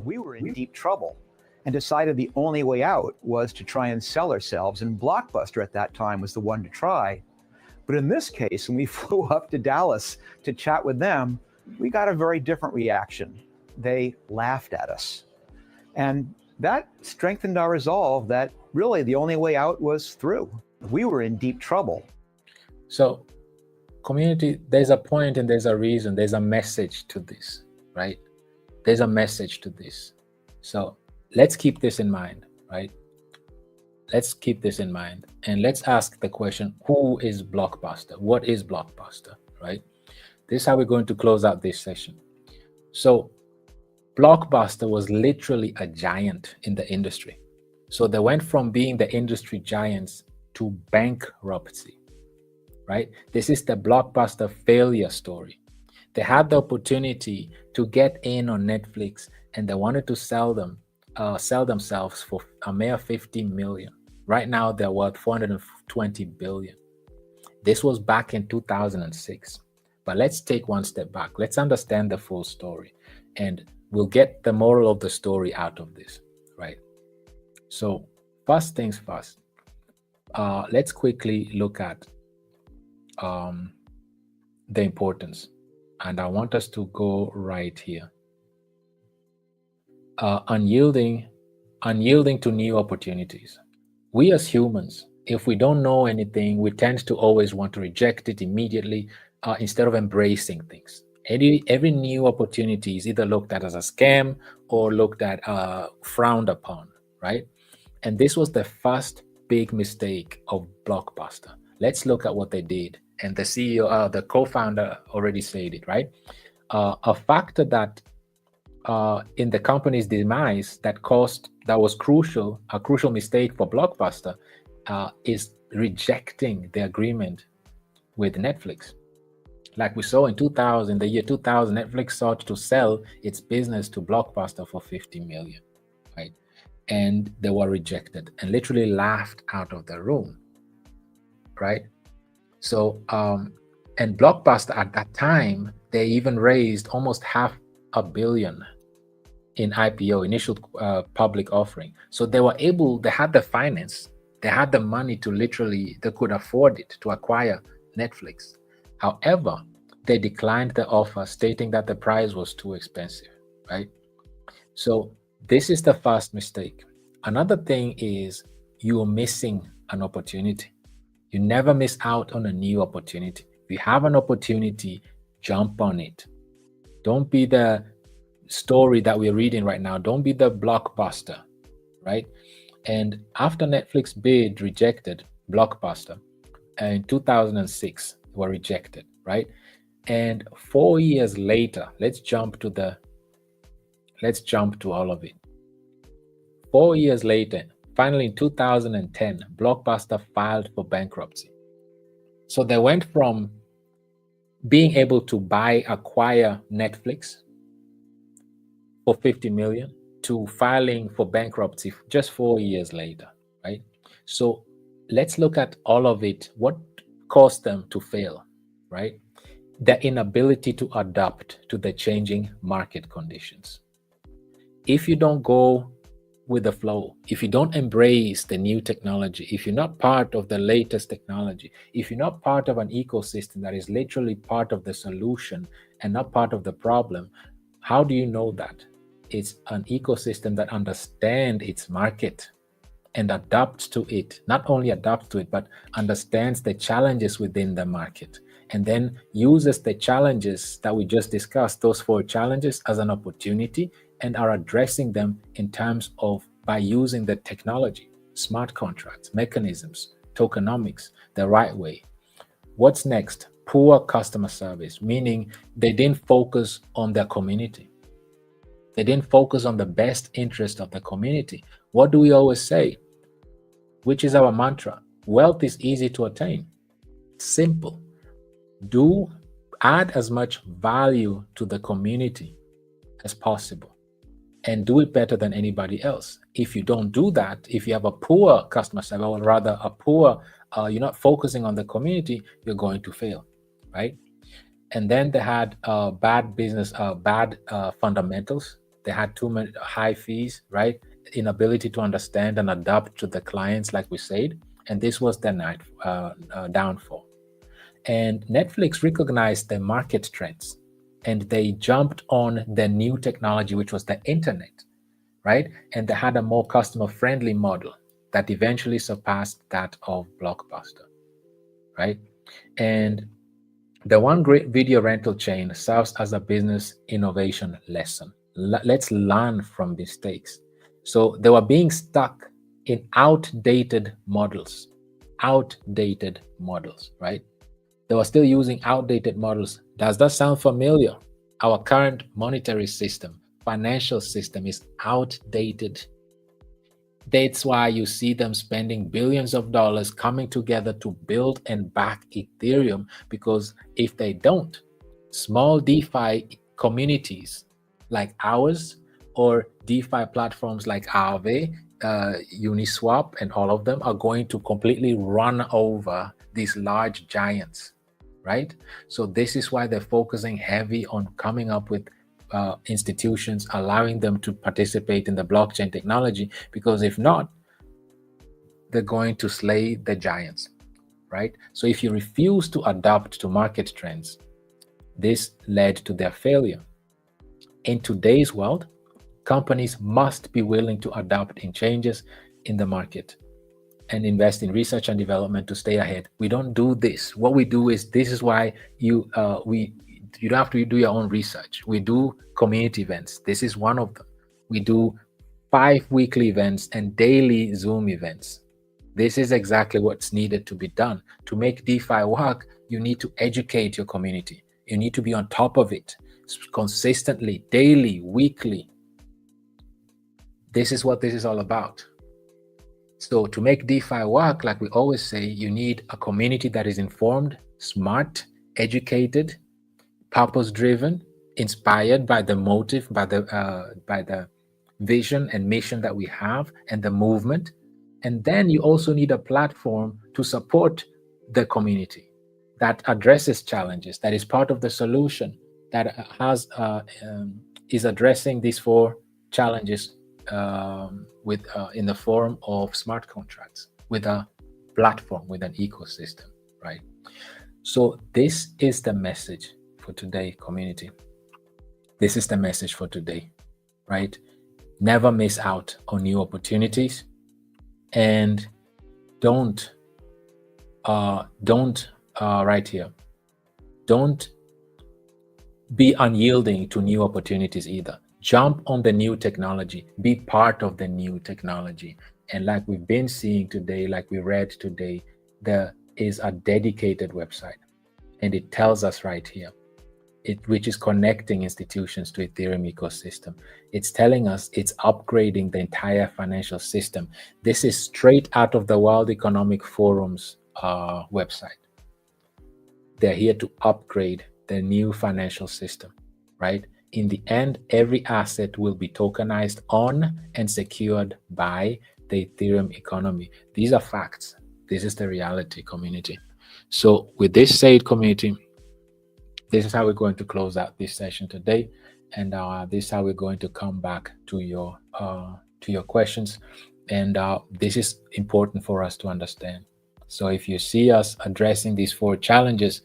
We were in deep trouble and decided the only way out was to try and sell ourselves, and Blockbuster at that time was the one to try. But in this case, when we flew up to Dallas to chat with them, we got a very different reaction. They laughed at us. And that strengthened our resolve that really the only way out was through. We were in deep trouble. So, community, there's a point and there's a reason, there's a message to this, right? There's a message to this. So let's keep this in mind, right? Let's keep this in mind. And let's ask the question, who is Blockbuster? What is Blockbuster, right? This is how we're going to close out this session. So Blockbuster was literally a giant in the industry. So they went from being the industry giants to bankruptcy, right? This is the Blockbuster failure story. They had the opportunity to get in on Netflix and they wanted to sell themselves for a mere 50 million. Right now, they're worth 420 billion. This was back in 2006. But let's take one step back. Let's understand the full story and we'll get the moral of the story out of this, right? So first things first, let's quickly look at the importance. And I want us to go right here. Unyielding to new opportunities. We as humans, if we don't know anything, we tend to always want to reject it immediately instead of embracing things. Every new opportunity is either looked at as a scam or looked at frowned upon, right? And this was the first big mistake of Blockbuster. Let's look at what they did. And the CEO, the co-founder already said it, right? A factor that in the company's demise that was crucial, a crucial mistake for Blockbuster, is rejecting the agreement with Netflix. Like we saw in the year 2000, Netflix sought to sell its business to Blockbuster for 50 million, right? And they were rejected and literally laughed out of the room, right? So, and Blockbuster at that time, they even raised almost $500 million in IPO, initial public offering. So they had the finance, they had the money to they could afford it to acquire Netflix. However, they declined the offer, stating that the price was too expensive, right? So this is the first mistake. Another thing is you're missing an opportunity. You never miss out on a new opportunity. If you have an opportunity, jump on it. Don't be the story that we're reading right now. Don't be the Blockbuster, right? And after Netflix bid rejected Blockbuster in 2006, were rejected, right? And 4 years later, let's jump to all of it. 4 years later, finally in 2010, Blockbuster filed for bankruptcy. So they went from being able to acquire Netflix for 50 million to filing for bankruptcy just 4 years later, right? So let's look at all of it. What caused them to fail, right? The inability to adapt to the changing market conditions. If you don't go with the flow, if you don't embrace the new technology, if you're not part of the latest technology, if you're not part of an ecosystem that is literally part of the solution and not part of the problem, how do you know that? It's an ecosystem that understands its market and adapts to it. Not only adapts to it, but understands the challenges within the market, and then uses the challenges that we just discussed, those 4 challenges, as an opportunity, and are addressing them in terms of by using the technology, smart contracts, mechanisms, tokenomics, the right way. What's next? Poor customer service, meaning they didn't focus on their community. They didn't focus on the best interest of the community. What do we always say? Which is our mantra? Wealth is easy to attain. Simple. Do add as much value to the community as possible and do it better than anybody else. If you don't do that, if you have a poor customer service, or rather a poor, you're not focusing on the community, you're going to fail, right? And then they had bad business, bad fundamentals. They had too many high fees, right? Inability to understand and adapt to the clients, like we said. And this was their downfall. And Netflix recognized the market trends and they jumped on the new technology, which was the internet, right? And they had a more customer-friendly model that eventually surpassed that of Blockbuster, right? And the one great video rental chain serves as a business innovation lesson. Let's learn from mistakes. So they were being stuck in outdated models, right? They were still using outdated models. Does that sound familiar? Our current monetary system, financial system is outdated. That's why you see them spending billions of dollars coming together to build and back Ethereum, because if they don't, small DeFi communities like ours or DeFi platforms like Aave, Uniswap, and all of them are going to completely run over these large giants, right? So this is why they're focusing heavy on coming up with institutions, allowing them to participate in the blockchain technology, because if not, they're going to slay the giants, right? So if you refuse to adapt to market trends, this led to their failure. In today's world, companies must be willing to adapt in changes in the market and invest in research and development to stay ahead. We don't do this. What we do is, this is why you don't have to do your own research. We do community events. This is one of them. We do 5 weekly events, and daily Zoom events. This is exactly what's needed to be done. To make DeFi work, you need to educate your community. You need to be on top of it consistently, daily, weekly. This is what this is all about. So to make DeFi work, like we always say, you need a community that is informed, smart, educated, purpose-driven, inspired by the motive, by the vision and mission that we have and the movement. And then you also need a platform to support the community that addresses challenges, that is part of the solution, that is addressing these 4 challenges in the form of smart contracts, with a platform, with an ecosystem, right? So this is the message for today, community. This is the message for today, right? Never miss out on new opportunities, and don't right here, don't be unyielding to new opportunities either. Jump on the new technology, be part of the new technology. And like we've been seeing today, like we read today, there is a dedicated website, and it tells us right here, which is connecting institutions to Ethereum ecosystem. It's telling us it's upgrading the entire financial system. This is straight out of the World Economic Forum's website. They're here to upgrade the new financial system, right? In the end, every asset will be tokenized on and secured by the Ethereum economy. These are facts. This is the reality, community. So with this said, community, this is how we're going to close out this session today, and this is how we're going to come back to your questions. And this is important for us to understand. So if you see us addressing these 4 challenges,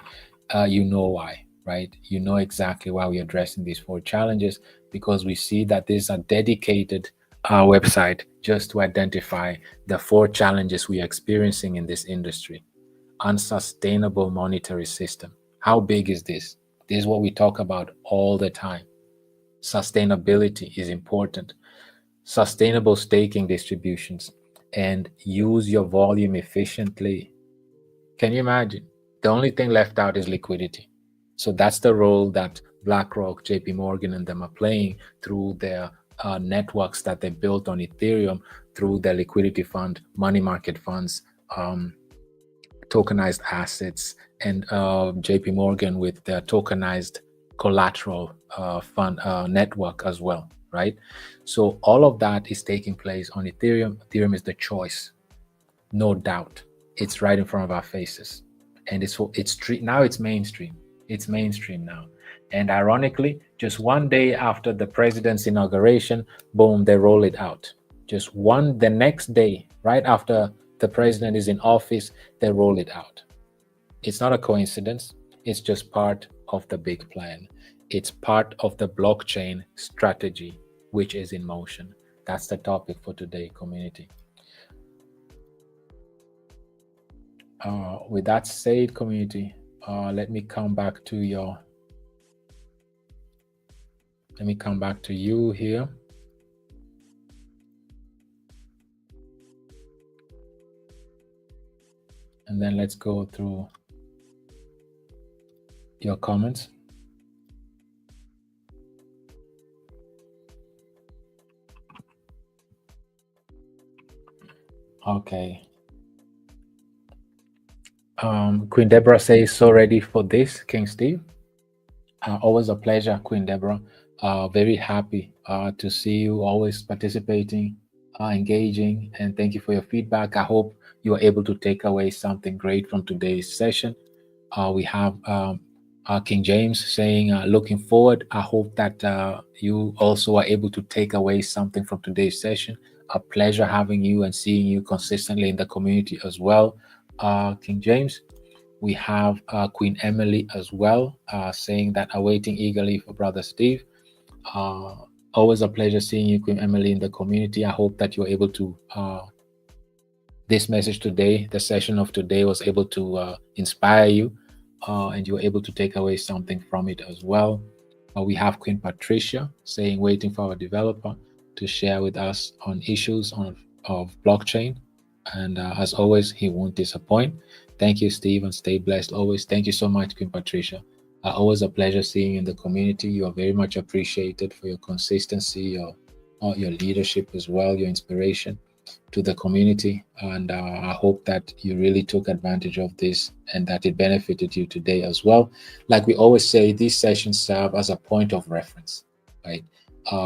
you know why, right? You know exactly why we're addressing these 4 challenges, because we see that there's a dedicated website just to identify the 4 challenges we are experiencing in this industry. Unsustainable monetary system. How big is this? This is what we talk about all the time. Sustainability is important. Sustainable staking distributions, and use your volume efficiently. Can you imagine? The only thing left out is liquidity. So that's the role that BlackRock, JP Morgan, and them are playing through their networks that they built on Ethereum, through their liquidity fund, money market funds, tokenized assets, and JP Morgan with their tokenized collateral fund network as well, right? So all of that is taking place on Ethereum. Ethereum is the choice, no doubt. It's right in front of our faces, and now it's mainstream. It's mainstream now. And ironically, just one day after the president's inauguration, boom, they roll it out. The next day, right after the president is in office, they roll it out. It's not a coincidence. It's just part of the big plan. It's part of the blockchain strategy, which is in motion. That's the topic for today, community. With that said, community, let me come back to you here. And then let's go through your comments. Okay. Queen Deborah says, so ready for this, King Steve. Always a pleasure, Queen Deborah. Very happy to see you always participating, engaging, and thank you for your feedback. I hope you are able to take away something great from today's session. We have King James saying, looking forward. I hope that you also are able to take away something from today's session. A pleasure having you and seeing you consistently in the community as well, King James. We have Queen Emily as well, saying that awaiting eagerly for Brother Steve. Always a pleasure seeing you, Queen Emily, in the community. I hope that you're able to, this message today, the session of today was able to inspire you, and you were able to take away something from it as well. We have Queen Patricia saying, waiting for our developer. to share with us on issues of blockchain. And as always, he won't disappoint. Thank you, Steve, and stay blessed always. Thank you so much, Queen Patricia. Always a pleasure seeing you in the community. You are very much appreciated for your consistency, your leadership as well, your inspiration to the community. And I hope that you really took advantage of this and that it benefited you today as well. Like we always say, these sessions serve as a point of reference, right?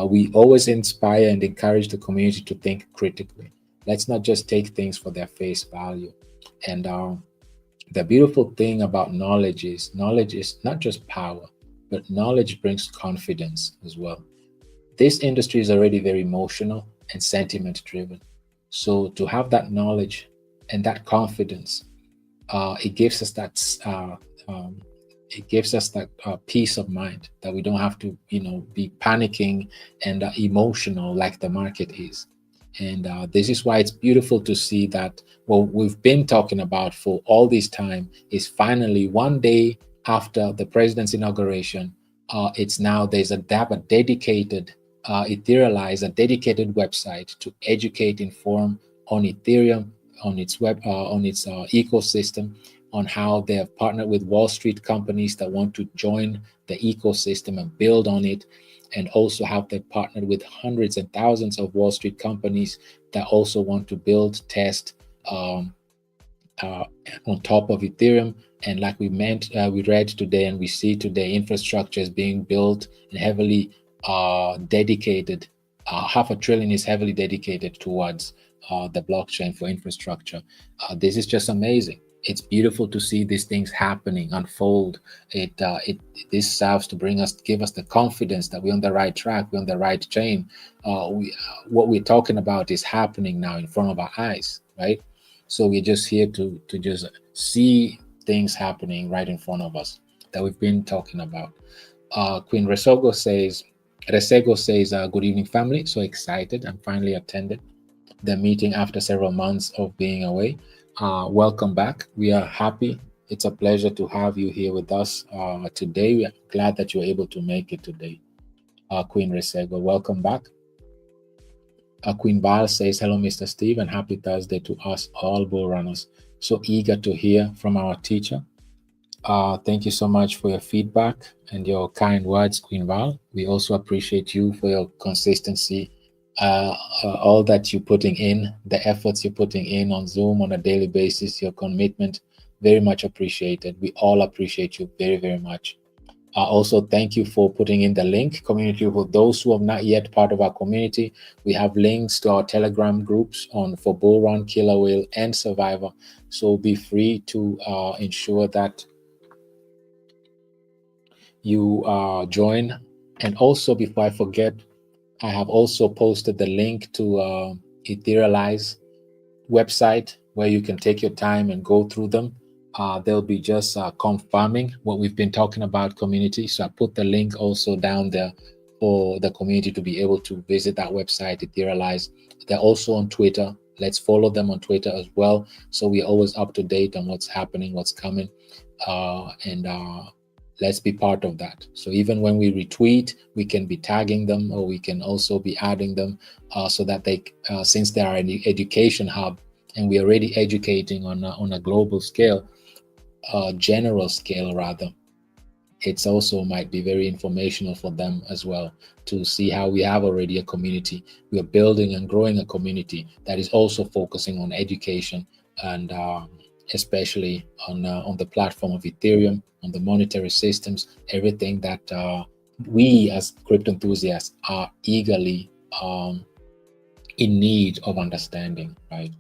We always inspire and encourage the community to think critically. Let's not just take things for their face value. And the beautiful thing about knowledge is not just power, but knowledge brings confidence as well. This industry is already very emotional and sentiment driven. So to have that knowledge and that confidence, it gives us that peace of mind that we don't have to, be panicking and emotional like the market is. And this is why it's beautiful to see that what we've been talking about for all this time is finally one day after the president's inauguration, it's now they have a dedicated Etherealize, a dedicated website to educate, inform on Ethereum, on its ecosystem, on how they have partnered with Wall Street companies that want to join the ecosystem and build on it, and also how they've partnered with hundreds and thousands of Wall Street companies that also want to build, test on top of Ethereum. And like we read today and we see today, infrastructure is being built and heavily dedicated. $500 billion is heavily dedicated towards the blockchain for infrastructure. This is just amazing. It's beautiful to see these things happening, unfold. This serves to give us the confidence that we're on the right track, we're on the right chain. What we're talking about is happening now in front of our eyes, right? So we're just here to just see things happening right in front of us that we've been talking about. Queen Resego says, good evening, family. So excited. I'm finally attended the meeting after several months of being away. Welcome back. We are happy. It's a pleasure to have you here with us today. We are glad that you're able to make it today. Queen Resego, welcome back. Queen Val says, hello, Mr. Steve, and happy Thursday to us all bull runners. So eager to hear from our teacher. Thank you so much for your feedback and your kind words, Queen Val. We also appreciate you for your consistency, all that you're putting in, the efforts you're putting in on Zoom on a daily basis, your commitment, very much appreciated. We all appreciate you very, very much. Also, thank you for putting in the link, community. For those who are not yet part of our community, we have links to our Telegram groups for BULLRUN, Killer Whale, and Survivor. So be free to ensure that you join. And also, before I forget, I have also posted the link to Etherealize website where you can take your time and go through them. They'll be just confirming what we've been talking about, community. So I put the link also down there for the community to be able to visit that website, Etherealize. They're also on Twitter. Let's follow them on Twitter as well. So we're always up to date on what's happening, what's coming. Let's be part of that. So even when we retweet, we can be tagging them, or we can also be adding them so that they, since they are an education hub and we're already educating on a global scale, general scale rather, it's also might be very informational for them as well to see how we have already a community. We are building and growing a community that is also focusing on education and especially on the platform of Ethereum, on the monetary systems, everything that we as crypto enthusiasts are eagerly in need of understanding, right?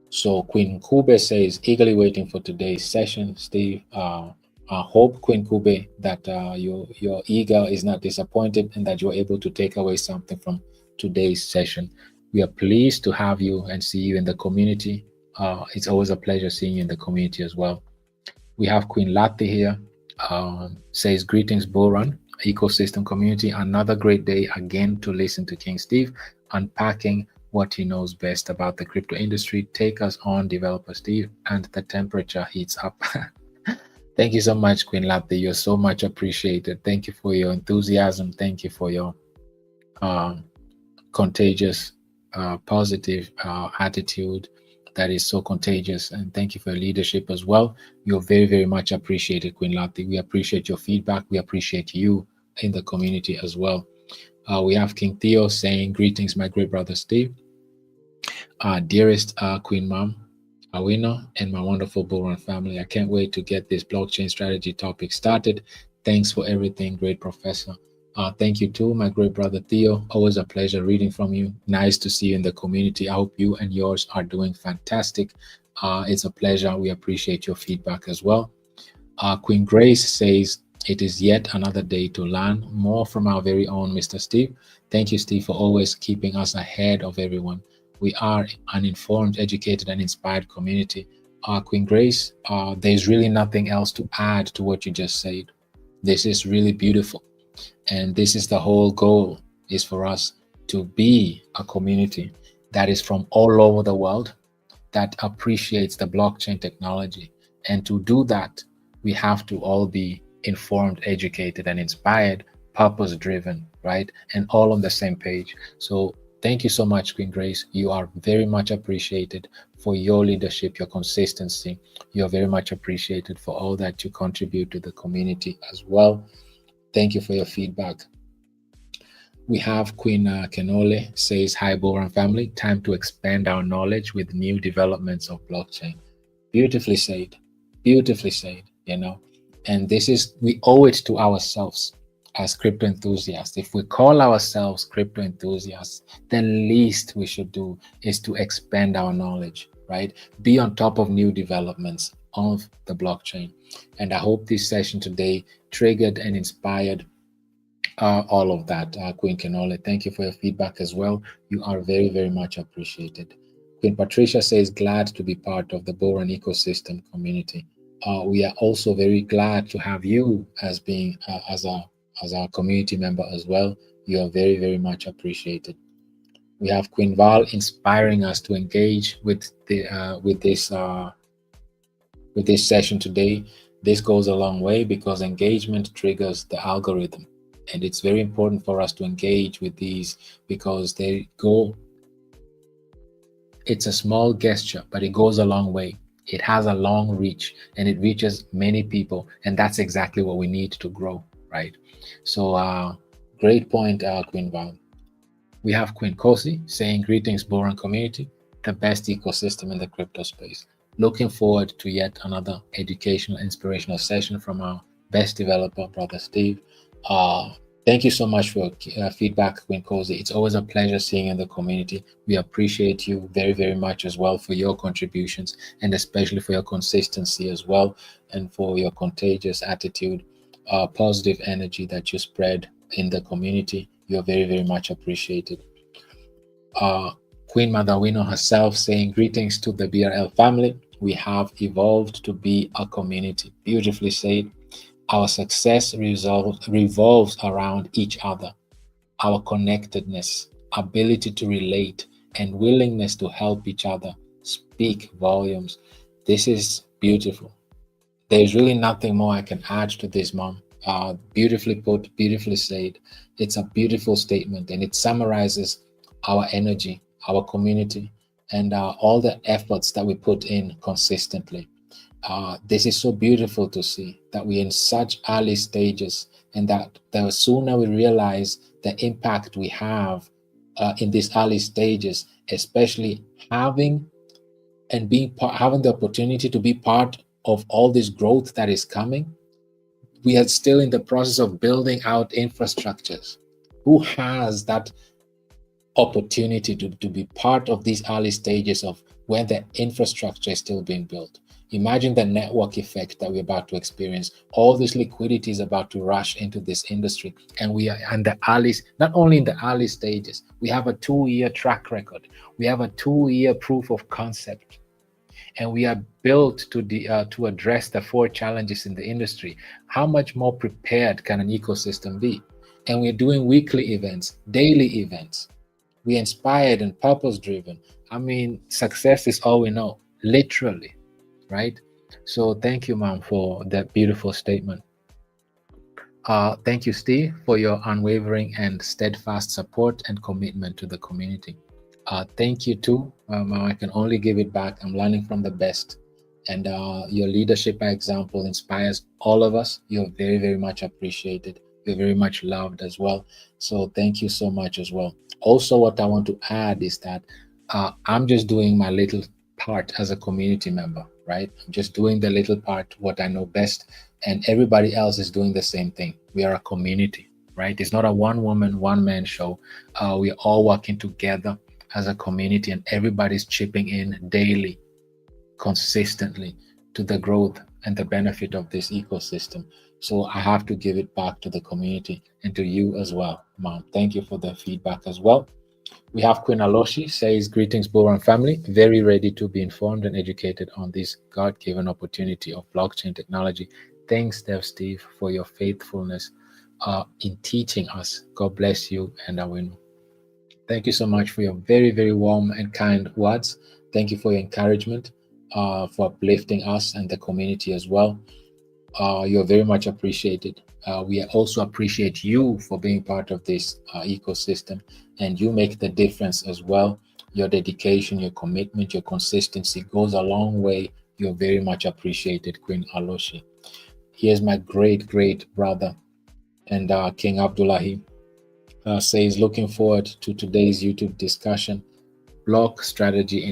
So Queen Kube says, eagerly waiting for today's session, Steve. I hope, Queen Kube, that your eager is not disappointed and that you're able to take away something from today's session. We are pleased to have you and see you in the community. It's always a pleasure seeing you in the community as well. We have Queen Lati here, says, greetings, BULLRUN ecosystem community. Another great day again to listen to King Steve, unpacking what he knows best about the crypto industry. Take us on, Developer Steve, and the temperature heats up. Thank you so much, Queen Lati. You're so much appreciated. Thank you for your enthusiasm. Thank you for your contagious, positive attitude that is so contagious. And thank you for your leadership as well. You're very, very much appreciated, Queen Lati. We appreciate your feedback. We appreciate you in the community as well. We have King Theo saying, greetings, my great brother Steve. Dearest Queen Mom, Awina, and my wonderful BULLRUN family. I can't wait to get this blockchain strategy topic started. Thanks for everything, great professor. Thank you too, my great brother Theo. Always a pleasure reading from you. Nice to see you in the community. I hope you and yours are doing fantastic. It's a pleasure. We appreciate your feedback as well. Queen Grace says, it is yet another day to learn more from our very own Mr. Steve. Thank you, Steve, for always keeping us ahead of everyone. We are an informed, educated, and inspired community. Queen Grace, there's really nothing else to add to what you just said. This is really beautiful. And this is the whole goal, is for us to be a community that is from all over the world, that appreciates the blockchain technology. And to do that, we have to all be informed, educated, and inspired, purpose-driven, right? And all on the same page. So thank you so much, Queen Grace. You are very much appreciated for your leadership, your consistency. You are very much appreciated for all that you contribute to the community as well. Thank you for your feedback. We have Queen Kenole says, hi, BULLRUN family. Time to expand our knowledge with new developments of blockchain. Beautifully said, you know. And this is, we owe it to ourselves as crypto enthusiasts. If we call ourselves crypto enthusiasts, the least we should do is to expand our knowledge, right? Be on top of new developments of the blockchain. And I hope this session today triggered and inspired all of that. Queen Kenole, thank you for your feedback as well. You are very, very much appreciated. Queen Patricia says, glad to be part of the BULLRUN ecosystem community. We are also very glad to have you as being as our community member as well. You are very, very much appreciated. We have Queen Val inspiring us to engage with the with this session today. This goes a long way because engagement triggers the algorithm, and it's very important for us to engage with these because they go. It's a small gesture, but it goes a long way. It has a long reach and it reaches many people, and that's exactly what we need to grow, right? So great point, Queen Val. We have Queen Kosi saying, greetings, BULLRUN community, the best ecosystem in the crypto space. Looking forward to yet another educational, inspirational session from our best developer, Brother Steve. Thank you so much for your feedback, Queen Kosi. It's always a pleasure seeing you in the community. We appreciate you very, very much as well for your contributions, and especially for your consistency as well, and for your contagious attitude, positive energy that you spread in the community. You're very, very much appreciated. Queen Madawino herself saying, greetings to the BRL family. We have evolved to be a community. Beautifully said. Our success revolves around each other. Our connectedness, ability to relate, and willingness to help each other speak volumes. This is beautiful. There's really nothing more I can add to this, Mom. Beautifully put, beautifully said. It's a beautiful statement, and it summarizes our energy, our community, and all the efforts that we put in consistently. This is so beautiful to see that we're in such early stages, and that the sooner we realize the impact we have in these early stages, especially having the opportunity to be part of all this growth that is coming. We are still in the process of building out infrastructures. Who has that opportunity to be part of these early stages of when the infrastructure is still being built? Imagine the network effect that we're about to experience. All this liquidity is about to rush into this industry, and we are in the early, not only in the early stages. We have a 2-year track record. We have a 2-year proof of concept, and we are built to address the 4 challenges in the industry. How much more prepared can an ecosystem be? And we're doing weekly events, daily events. We're inspired and purpose-driven. I mean, success is all we know, literally. Right? So thank you, Mom, for that beautiful statement. Thank you, Steve, for your unwavering and steadfast support and commitment to the community. Thank you too. I can only give it back. I'm learning from the best. And your leadership by example inspires all of us. You're very, very much appreciated. You're very much loved as well. So thank you so much as well. Also, what I want to add is that I'm just doing my little part as a community member, right? I'm just doing the little part, what I know best, and everybody else is doing the same thing. We are a community, right? It's not a one woman, one man show. We're all working together as a community, and everybody's chipping in daily, consistently to the growth and the benefit of this ecosystem. So I have to give it back to the community and to you as well, Mom. Thank you for the feedback as well. We have Queen Aloshi says, greetings, BULLRUN family. Very ready to be informed and educated on this God-given opportunity of blockchain technology. Thanks, Dev Steve, for your faithfulness in teaching us. God bless you, and Awinu. Thank you so much for your very, very warm and kind words. Thank you for your encouragement, for uplifting us and the community as well. You're very much appreciated. We also appreciate you for being part of this ecosystem, and you make the difference as well. Your dedication, your commitment, your consistency goes a long way. You're very much appreciated, Queen Aloshi. Here's my great, great brother and King Abdullahi says, looking forward to today's YouTube discussion, blockchain strategy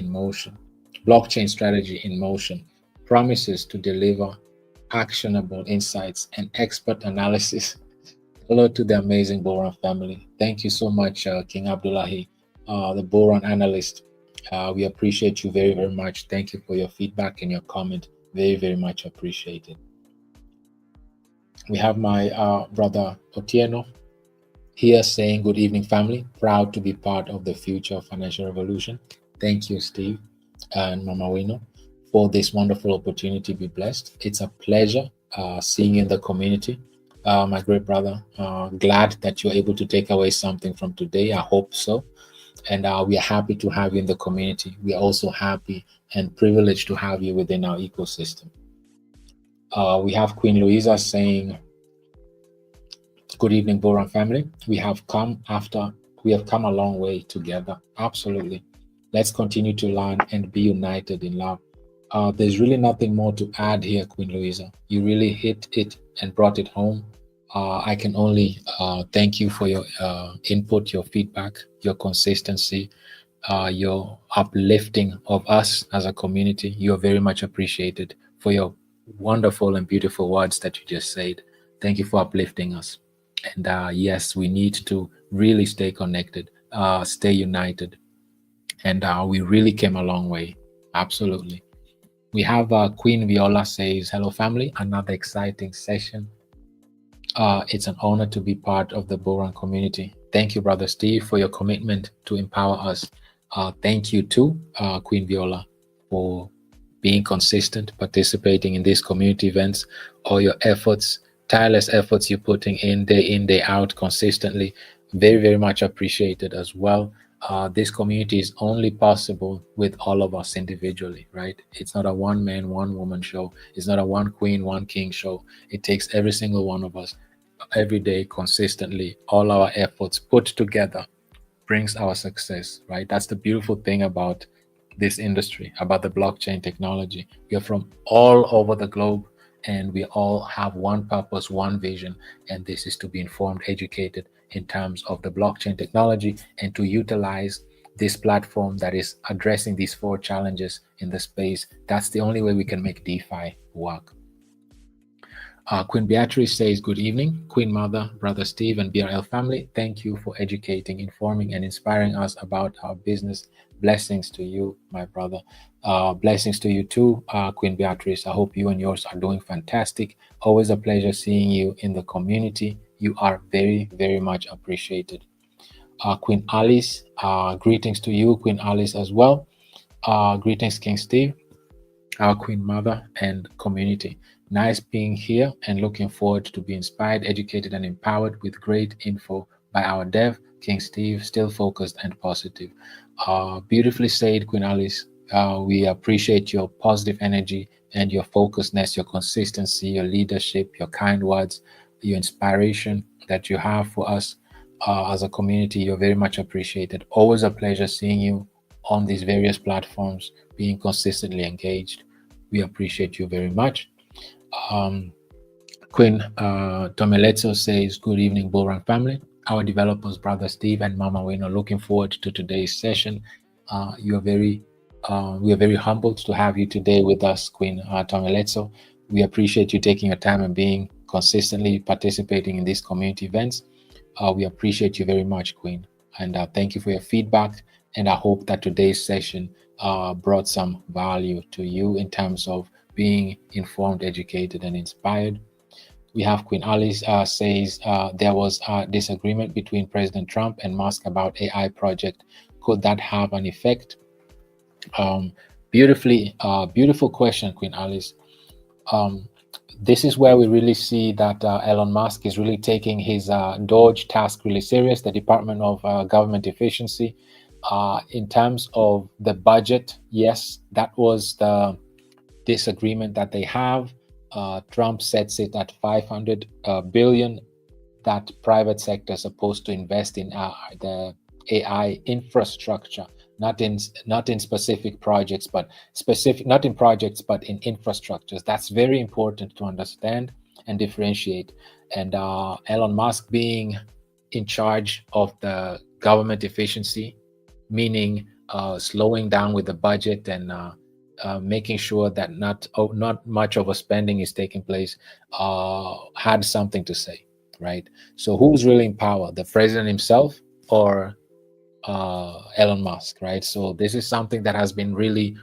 in motion, promises to deliver actionable insights and expert analysis. Hello to the amazing BULLRUN family. Thank you so much, King Abdullahi, the BULLRUN analyst. We appreciate you very, very much. Thank you for your feedback and your comment. Very, very much appreciated. We have my brother Otieno here saying, good evening, family. Proud to be part of the future of financial revolution. Thank you, Steve and Mama Wino, for this wonderful opportunity. Be blessed. It's a pleasure seeing you in the community. My great brother, glad that you're able to take away something from today. I hope so. And we are happy to have you in the community. We are also happy and privileged to have you within our ecosystem. We have Queen Louisa saying, good evening, BULLRUN family. We have come a long way together. Absolutely. Let's continue to learn and be united in love. There's really nothing more to add here, Queen Louisa. You really hit it and brought it home. I can only thank you for your input, your feedback, your consistency, your uplifting of us as a community. You're very much appreciated for your wonderful and beautiful words that you just said. Thank you for uplifting us. And yes, we need to really stay connected, stay united. And we really came a long way. Absolutely. We have Queen Viola says, hello, family. Another exciting session. It's an honor to be part of the BULLRUN community. Thank you, Brother Steve, for your commitment to empower us. Thank you too, Queen Viola, for being consistent, participating in these community events, all your efforts, tireless efforts you're putting in, day out, consistently. Very, very much appreciated as well. This community is only possible with all of us individually, right? It's not a one man, one woman show. It's not a one queen, one king show. It takes every single one of us every day, consistently, all our efforts put together brings our success, right? That's the beautiful thing about this industry, about the blockchain technology. We are from all over the globe, and we all have one purpose, one vision, and this is to be informed, educated in terms of the blockchain technology, and to utilize this platform that is addressing these 4 challenges in the space. That's the only way we can make DeFi work. Queen Beatrice says, good evening, Queen Mother, Brother Steve, and BRL family. Thank you for educating, informing, and inspiring us about our business. Blessings to you, my brother. Blessings to you too, Queen Beatrice. I hope you and yours are doing fantastic. Always a pleasure seeing you in the community. You are very, very much appreciated. Queen Alice, greetings to you, Queen Alice, as well. Greetings, King Steve, our Queen Mother and community. Nice being here and looking forward to be inspired, educated, and empowered with great info by our dev, King Steve, still focused and positive. Beautifully said, Queen Alice. We appreciate your positive energy and your focusedness, your consistency, your leadership, your kind words. your inspiration that you have for us as a community. You're very much appreciated. Always a pleasure seeing you on these various platforms, being consistently engaged. We appreciate you very much. Queen Tomeletso says, good evening, BULLRUN family. Our developers, Brother Steve and Mama Wayne, are looking forward to today's session. We are very humbled to have you today with us, Queen Tomeletso. We appreciate you taking your time and being consistently participating in these community events. We appreciate you very much, Queen. And thank you for your feedback. And I hope that today's session brought some value to you in terms of being informed, educated, and inspired. We have Queen Alice says there was a disagreement between President Trump and Musk about AI project. Could that have an effect? Beautiful question, Queen Alice. This is where we really see that Elon Musk is really taking his Doge task really serious, the Department of Government Efficiency. In terms of the budget, yes, that was the disagreement that they have. Trump sets it at 500 billion that private sector is supposed to invest in the AI infrastructure, not in specific projects, but not in projects, but in infrastructures. That's very important to understand and differentiate. And Elon Musk being in charge of the government efficiency, meaning slowing down with the budget and making sure that not much overspending is taking place, had something to say, right? So who's really in power, the president himself or Elon Musk, right? So this is something that has been really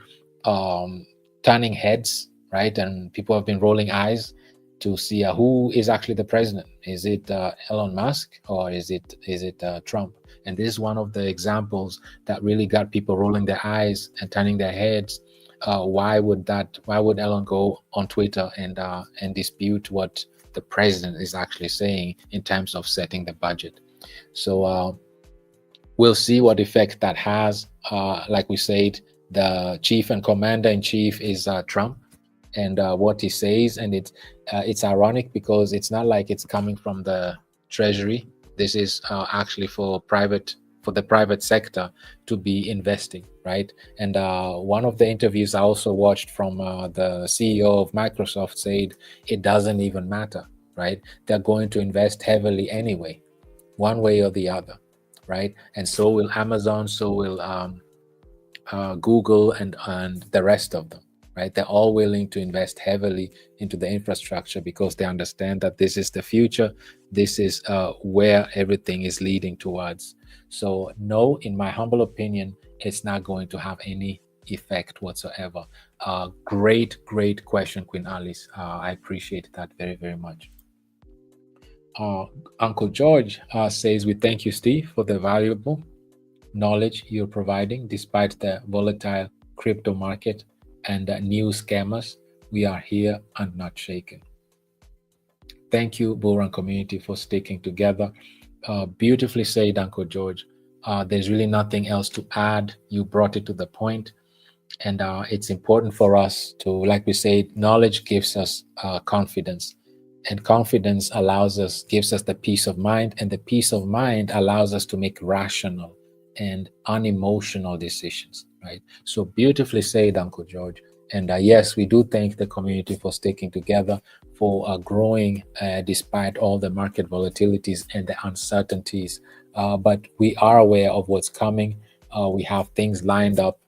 turning heads, right? And people have been rolling eyes to see who is actually the president. Is it Elon Musk or is it Trump? And this is one of the examples that really got people rolling their eyes and turning their heads. Why would Elon go on Twitter and dispute what the president is actually saying in terms of setting the budget? So we'll see what effect that has. Like we said, the chief and commander in chief is Trump, and what he says, and it's ironic because it's not like it's coming from the treasury. This is actually for the private sector to be investing, right? And one of the interviews I also watched from the CEO of Microsoft said it doesn't even matter, right? They're going to invest heavily anyway, one way or the other, right? And so will Amazon, so will Google, and the rest of them, right? They're all willing to invest heavily into the infrastructure because they understand that this is the future. This is where everything is leading towards. So no, in my humble opinion, it's not going to have any effect whatsoever. Great question, Queen Alice. I appreciate that very, very much. Uncle George says, we thank you, Steve, for the valuable knowledge you're providing despite the volatile crypto market and new scammers. We are here and not shaken. Thank you, BULLRUN community, for sticking together. Beautifully said, Uncle George. There's really nothing else to add. You brought it to the point. And it's important for us to, like we said, knowledge gives us confidence. And confidence gives us the peace of mind. And the peace of mind allows us to make rational and unemotional decisions, right? So beautifully said, Uncle George. And yes, we do thank the community for sticking together, for growing despite all the market volatilities and the uncertainties. But we are aware of what's coming. We have things lined up.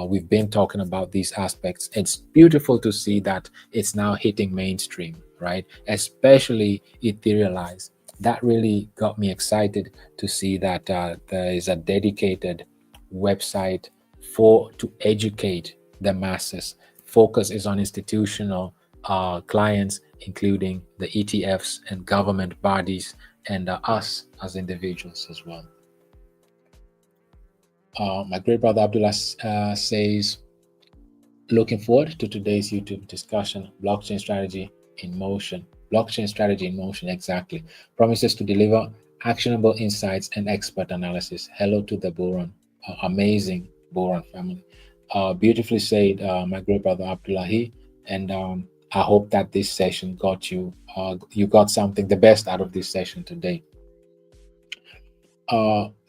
We've been talking about these aspects. It's beautiful to see that it's now hitting mainstream, right? Especially Etherealize. That really got me excited to see that there is a dedicated website to educate the masses. Focus is on institutional clients, including the ETFs and government bodies, and us as individuals as well. My great brother Abdullah says, looking forward to today's YouTube discussion, blockchain strategy in motion. Blockchain strategy in motion, exactly. Promises to deliver actionable insights and expert analysis. Hello to the BULLRUN, amazing BULLRUN family. Beautifully said, my great brother Abdullahi. And I hope that this session got you, you got something, the best out of this session today.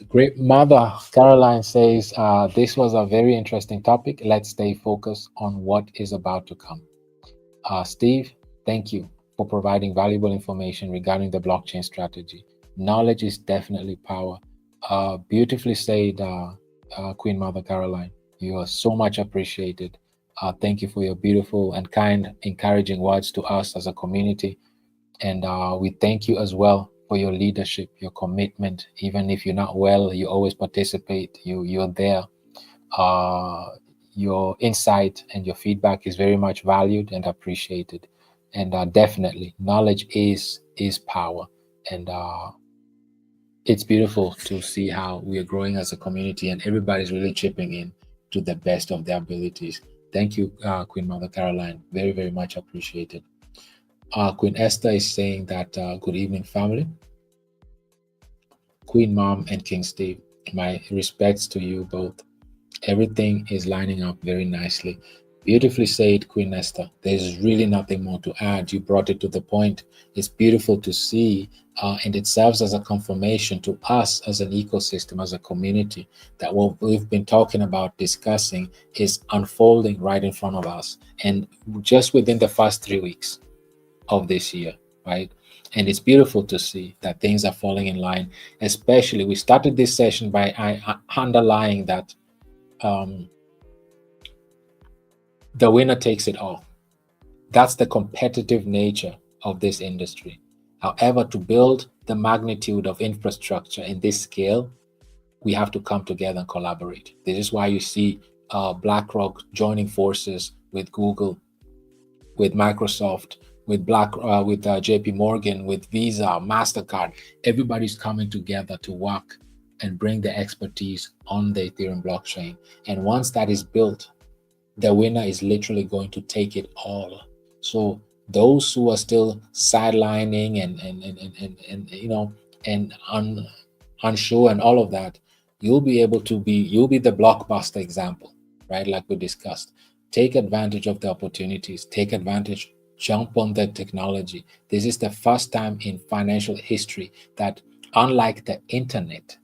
Great Mother Caroline says, this was a very interesting topic. Let's stay focused on what is about to come. Steve, thank you for providing valuable information regarding the blockchain strategy. Knowledge is definitely power. Beautifully said, Queen Mother Caroline. You are so much appreciated. Thank you for your beautiful and kind, encouraging words to us as a community. And we thank you as well for your leadership, your commitment. Even if you're not well, you always participate. You're there. Your insight and your feedback is very much valued and appreciated. And definitely, knowledge is power. And it's beautiful to see how we are growing as a community, and everybody's really chipping in to the best of their abilities. Thank you, Queen Mother Caroline. Very, very much appreciated. Queen Esther is saying that good evening, family. Queen Mom and King Steve, my respects to you both. Everything is lining up very nicely. Beautifully said, Queen Esther. There's really nothing more to add. You brought it to the point. It's beautiful to see, and it serves as a confirmation to us as an ecosystem, as a community, that what we've been talking about, discussing, is unfolding right in front of us. And just within the first 3 weeks of this year, right? And it's beautiful to see that things are falling in line. Especially, we started this session by underlying that the winner takes it all. That's the competitive nature of this industry. However, to build the magnitude of infrastructure in this scale, we have to come together and collaborate. This is why you see BlackRock joining forces with Google, with Microsoft, with JP Morgan, with Visa, MasterCard. Everybody's coming together to work and bring the expertise on the Ethereum blockchain. And once that is built, the winner is literally going to take it all. So those who are still sidelining and unsure and all of that, you'll be the blockbuster example, right? Like we discussed. Take advantage of the opportunities, take advantage, jump on the technology. This is the first time in financial history that, unlike the internet,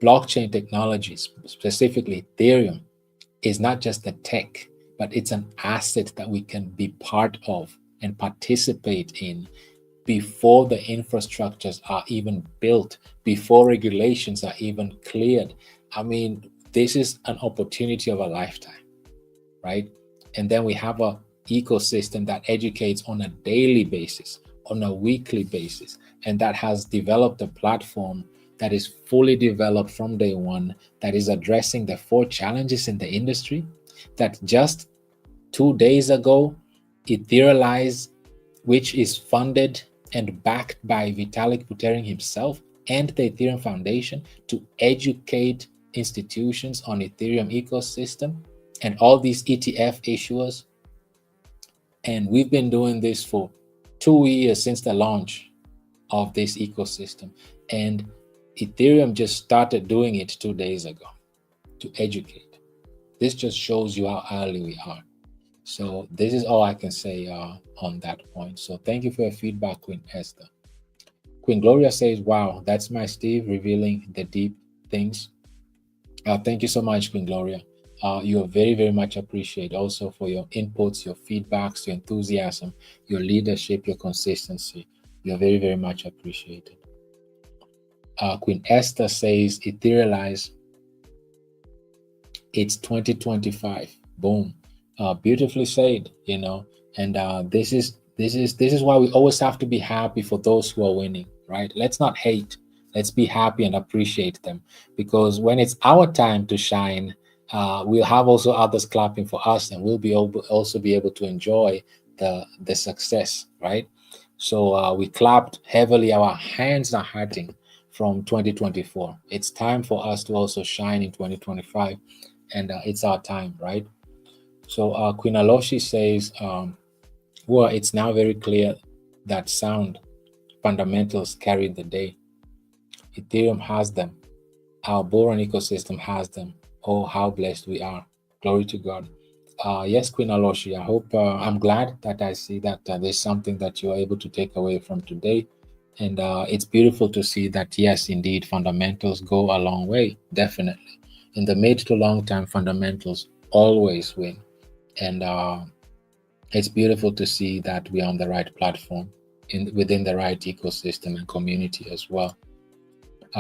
blockchain technologies, specifically Ethereum, is not just a tech, but it's an asset that we can be part of and participate in before the infrastructures are even built, before regulations are even cleared. I mean, this is an opportunity of a lifetime, right? And then we have a ecosystem that educates on a daily basis, on a weekly basis, and that has developed a platform that is fully developed from day one, that is addressing the 4 challenges in the industry, that just 2 days ago, Etherealize, which is funded and backed by Vitalik Buterin himself and the Ethereum Foundation to educate institutions on Ethereum ecosystem and all these ETF issuers. And we've been doing this for 2 years since the launch of this ecosystem. And Ethereum just started doing it 2 days ago to educate. This just shows you how early we are. So this is all I can say on that point. So thank you for your feedback, Queen Esther. Queen Gloria says, wow, that's my Steve revealing the deep things. Thank you so much, Queen Gloria. You are very, very much appreciated also for your inputs, your feedbacks, your enthusiasm, your leadership, your consistency. You're very, very much appreciated. Queen Esther says, Etherealize, it's 2025. Boom. Beautifully said, you know. And this is why we always have to be happy for those who are winning, right? Let's not hate. Let's be happy and appreciate them, because when it's our time to shine, we'll have also others clapping for us, and we'll be also be able to enjoy the success, right? So we clapped heavily. Our hands are hurting from 2024. It's time for us to also shine in 2025, and it's our time, right? So Queen Aloshi says, well, it's now very clear that sound fundamentals carry the day. Ethereum has them. Our BULLRUN ecosystem has them. Oh, how blessed we are. Glory to God. Yes, Queen Aloshi, I hope I'm glad that I see that there's something that you're able to take away from today. And it's beautiful to see that, yes, indeed, fundamentals go a long way, definitely. In the mid to long term, fundamentals always win. And it's beautiful to see that we're on the right platform within the right ecosystem and community as well.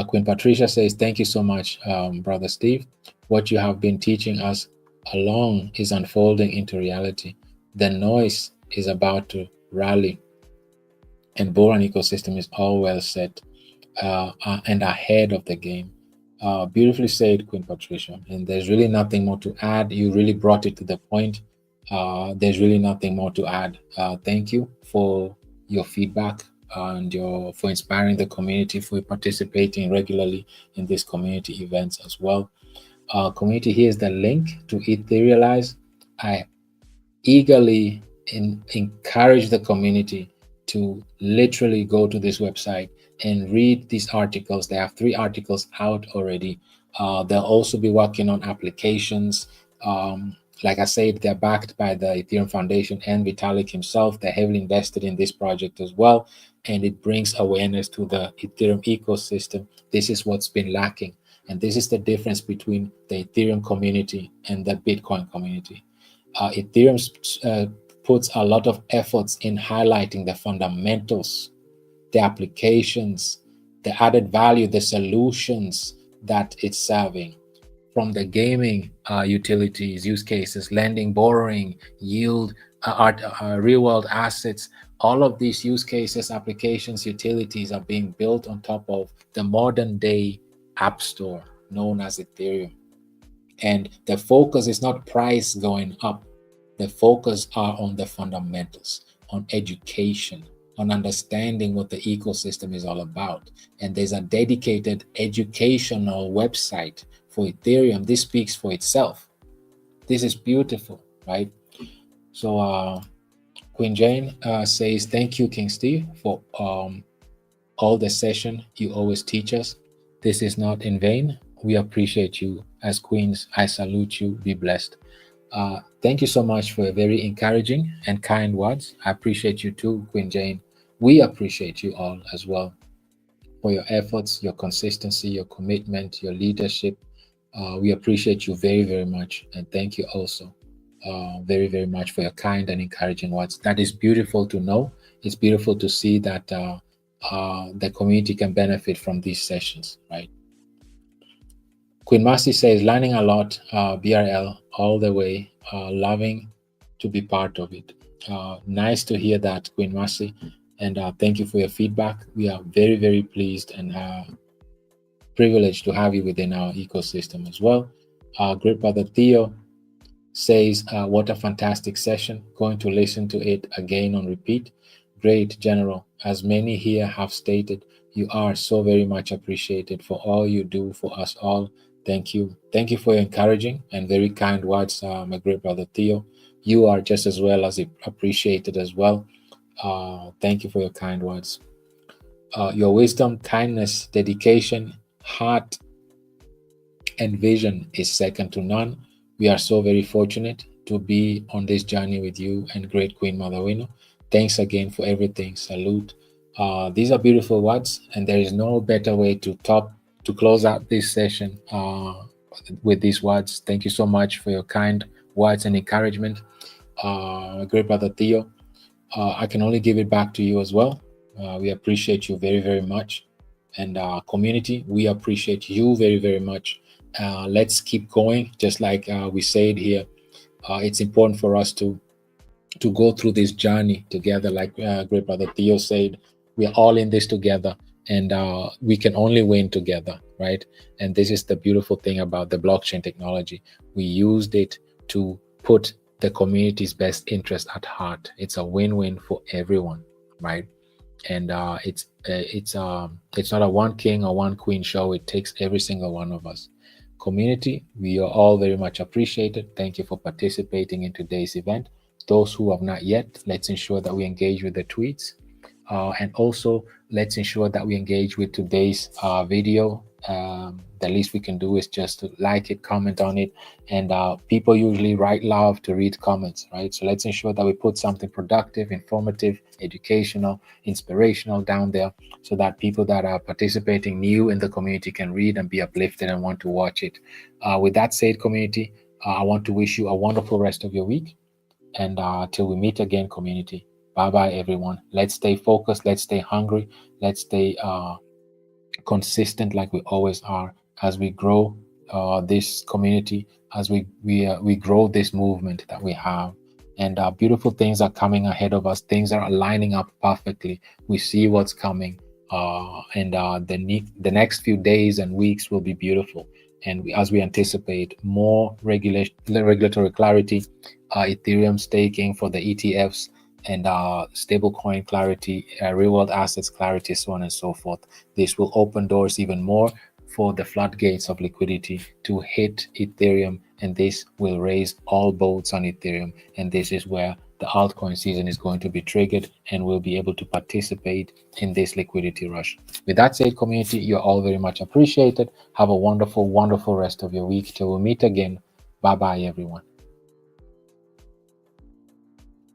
Queen Patricia says, thank you so much, Brother Steve. What you have been teaching us along is unfolding into reality. The noise is about to rally, and BULLRUN ecosystem is all well set and ahead of the game. Beautifully said, Queen Patricia. And there's really nothing more to add. You really brought it to the point. There's really nothing more to add. Thank you for your feedback and for inspiring the community, for participating regularly in these community events as well. Community, here's the link to Etherealize. I eagerly encourage the community to literally go to this website and read these articles. They have 3 articles out already. They'll also be working on applications. Like I said, they're backed by the Ethereum Foundation and Vitalik himself. They're heavily invested in this project as well. And it brings awareness to the Ethereum ecosystem. This is what's been lacking. And this is the difference between the Ethereum community and the Bitcoin community. Ethereum puts a lot of efforts in highlighting the fundamentals, the applications, the added value, the solutions that it's serving, from the gaming utilities, use cases, lending, borrowing, yield, real-world assets. All of these use cases, applications, utilities are being built on top of the modern-day app store known as Ethereum. And the focus is not price going up. The focus are on the fundamentals, on education, on understanding what the ecosystem is all about. And there's a dedicated educational website for Ethereum. This speaks for itself. This is beautiful, right? So Queen Jane says, thank you, King Steve, for all the session you always teach us. This is not in vain. We appreciate you. As queens, I salute you. Be blessed. Thank you so much for your very encouraging and kind words. I appreciate you too, Queen Jane. We appreciate you all as well for your efforts, your consistency, your commitment, your leadership. We appreciate you very, very much. And thank you also very, very much for your kind and encouraging words. That is beautiful to know. It's beautiful to see that the community can benefit from these sessions, right? Queen Mercy says, learning a lot, BRL all the way, loving to be part of it. Nice to hear that, Queen Mercy. And thank you for your feedback. We are very, very pleased and privileged to have you within our ecosystem as well. Great Brother Theo says, what a fantastic session. Going to listen to it again on repeat. Great, General. As many here have stated, you are so very much appreciated for all you do for us all. Thank you. Thank you for your encouraging and very kind words, my great brother Theo. You are just as well as appreciated as well. Thank you for your kind words. Your wisdom, kindness, dedication, heart, and vision is second to none. We are so very fortunate to be on this journey with you and great Queen Mother Wino. Thanks again for everything. Salute. These are beautiful words, and there is no better way to close out this session with these words. Thank you so much for your kind words and encouragement. Great brother Theo, I can only give it back to you as well. We appreciate you very, very much. And community, we appreciate you very, very much. Let's keep going. Just like we said here, it's important for us to go through this journey together. Like great brother Theo said, we are all in this together. And we can only win together, right? And this is the beautiful thing about the blockchain technology. We used it to put the community's best interest at heart. It's a win-win for everyone, right? And it's not a one king or one queen show. It takes every single one of us. Community, we are all very much appreciated. Thank you for participating in today's event. Those who have not yet, let's ensure that we engage with the tweets. And also, let's ensure that we engage with today's video the least we can do is just to like it, comment on it, and people usually love to read comments, right? So let's ensure that we put something productive, informative, educational, inspirational down there, so that people that are participating new in the community can read and be uplifted and want to watch it. With that said, community, I want to wish you a wonderful rest of your week, and till we meet again, community, bye bye everyone. Let's stay focused, let's stay hungry, let's stay consistent like we always are, as we grow this community, as we grow this movement that we have. And beautiful things are coming ahead of us. Things are lining up perfectly. We see what's coming, and the next few days and weeks will be beautiful. And as we anticipate more regulatory clarity, Ethereum staking for the ETFs, and stablecoin clarity, real world assets clarity, so on and so forth. This will open doors even more for the floodgates of liquidity to hit Ethereum, and this will raise all boats on Ethereum. And this is where the altcoin season is going to be triggered, and we'll be able to participate in this liquidity rush. With that said, community, you're all very much appreciated. Have a wonderful, wonderful rest of your week till we meet again. Bye bye, everyone.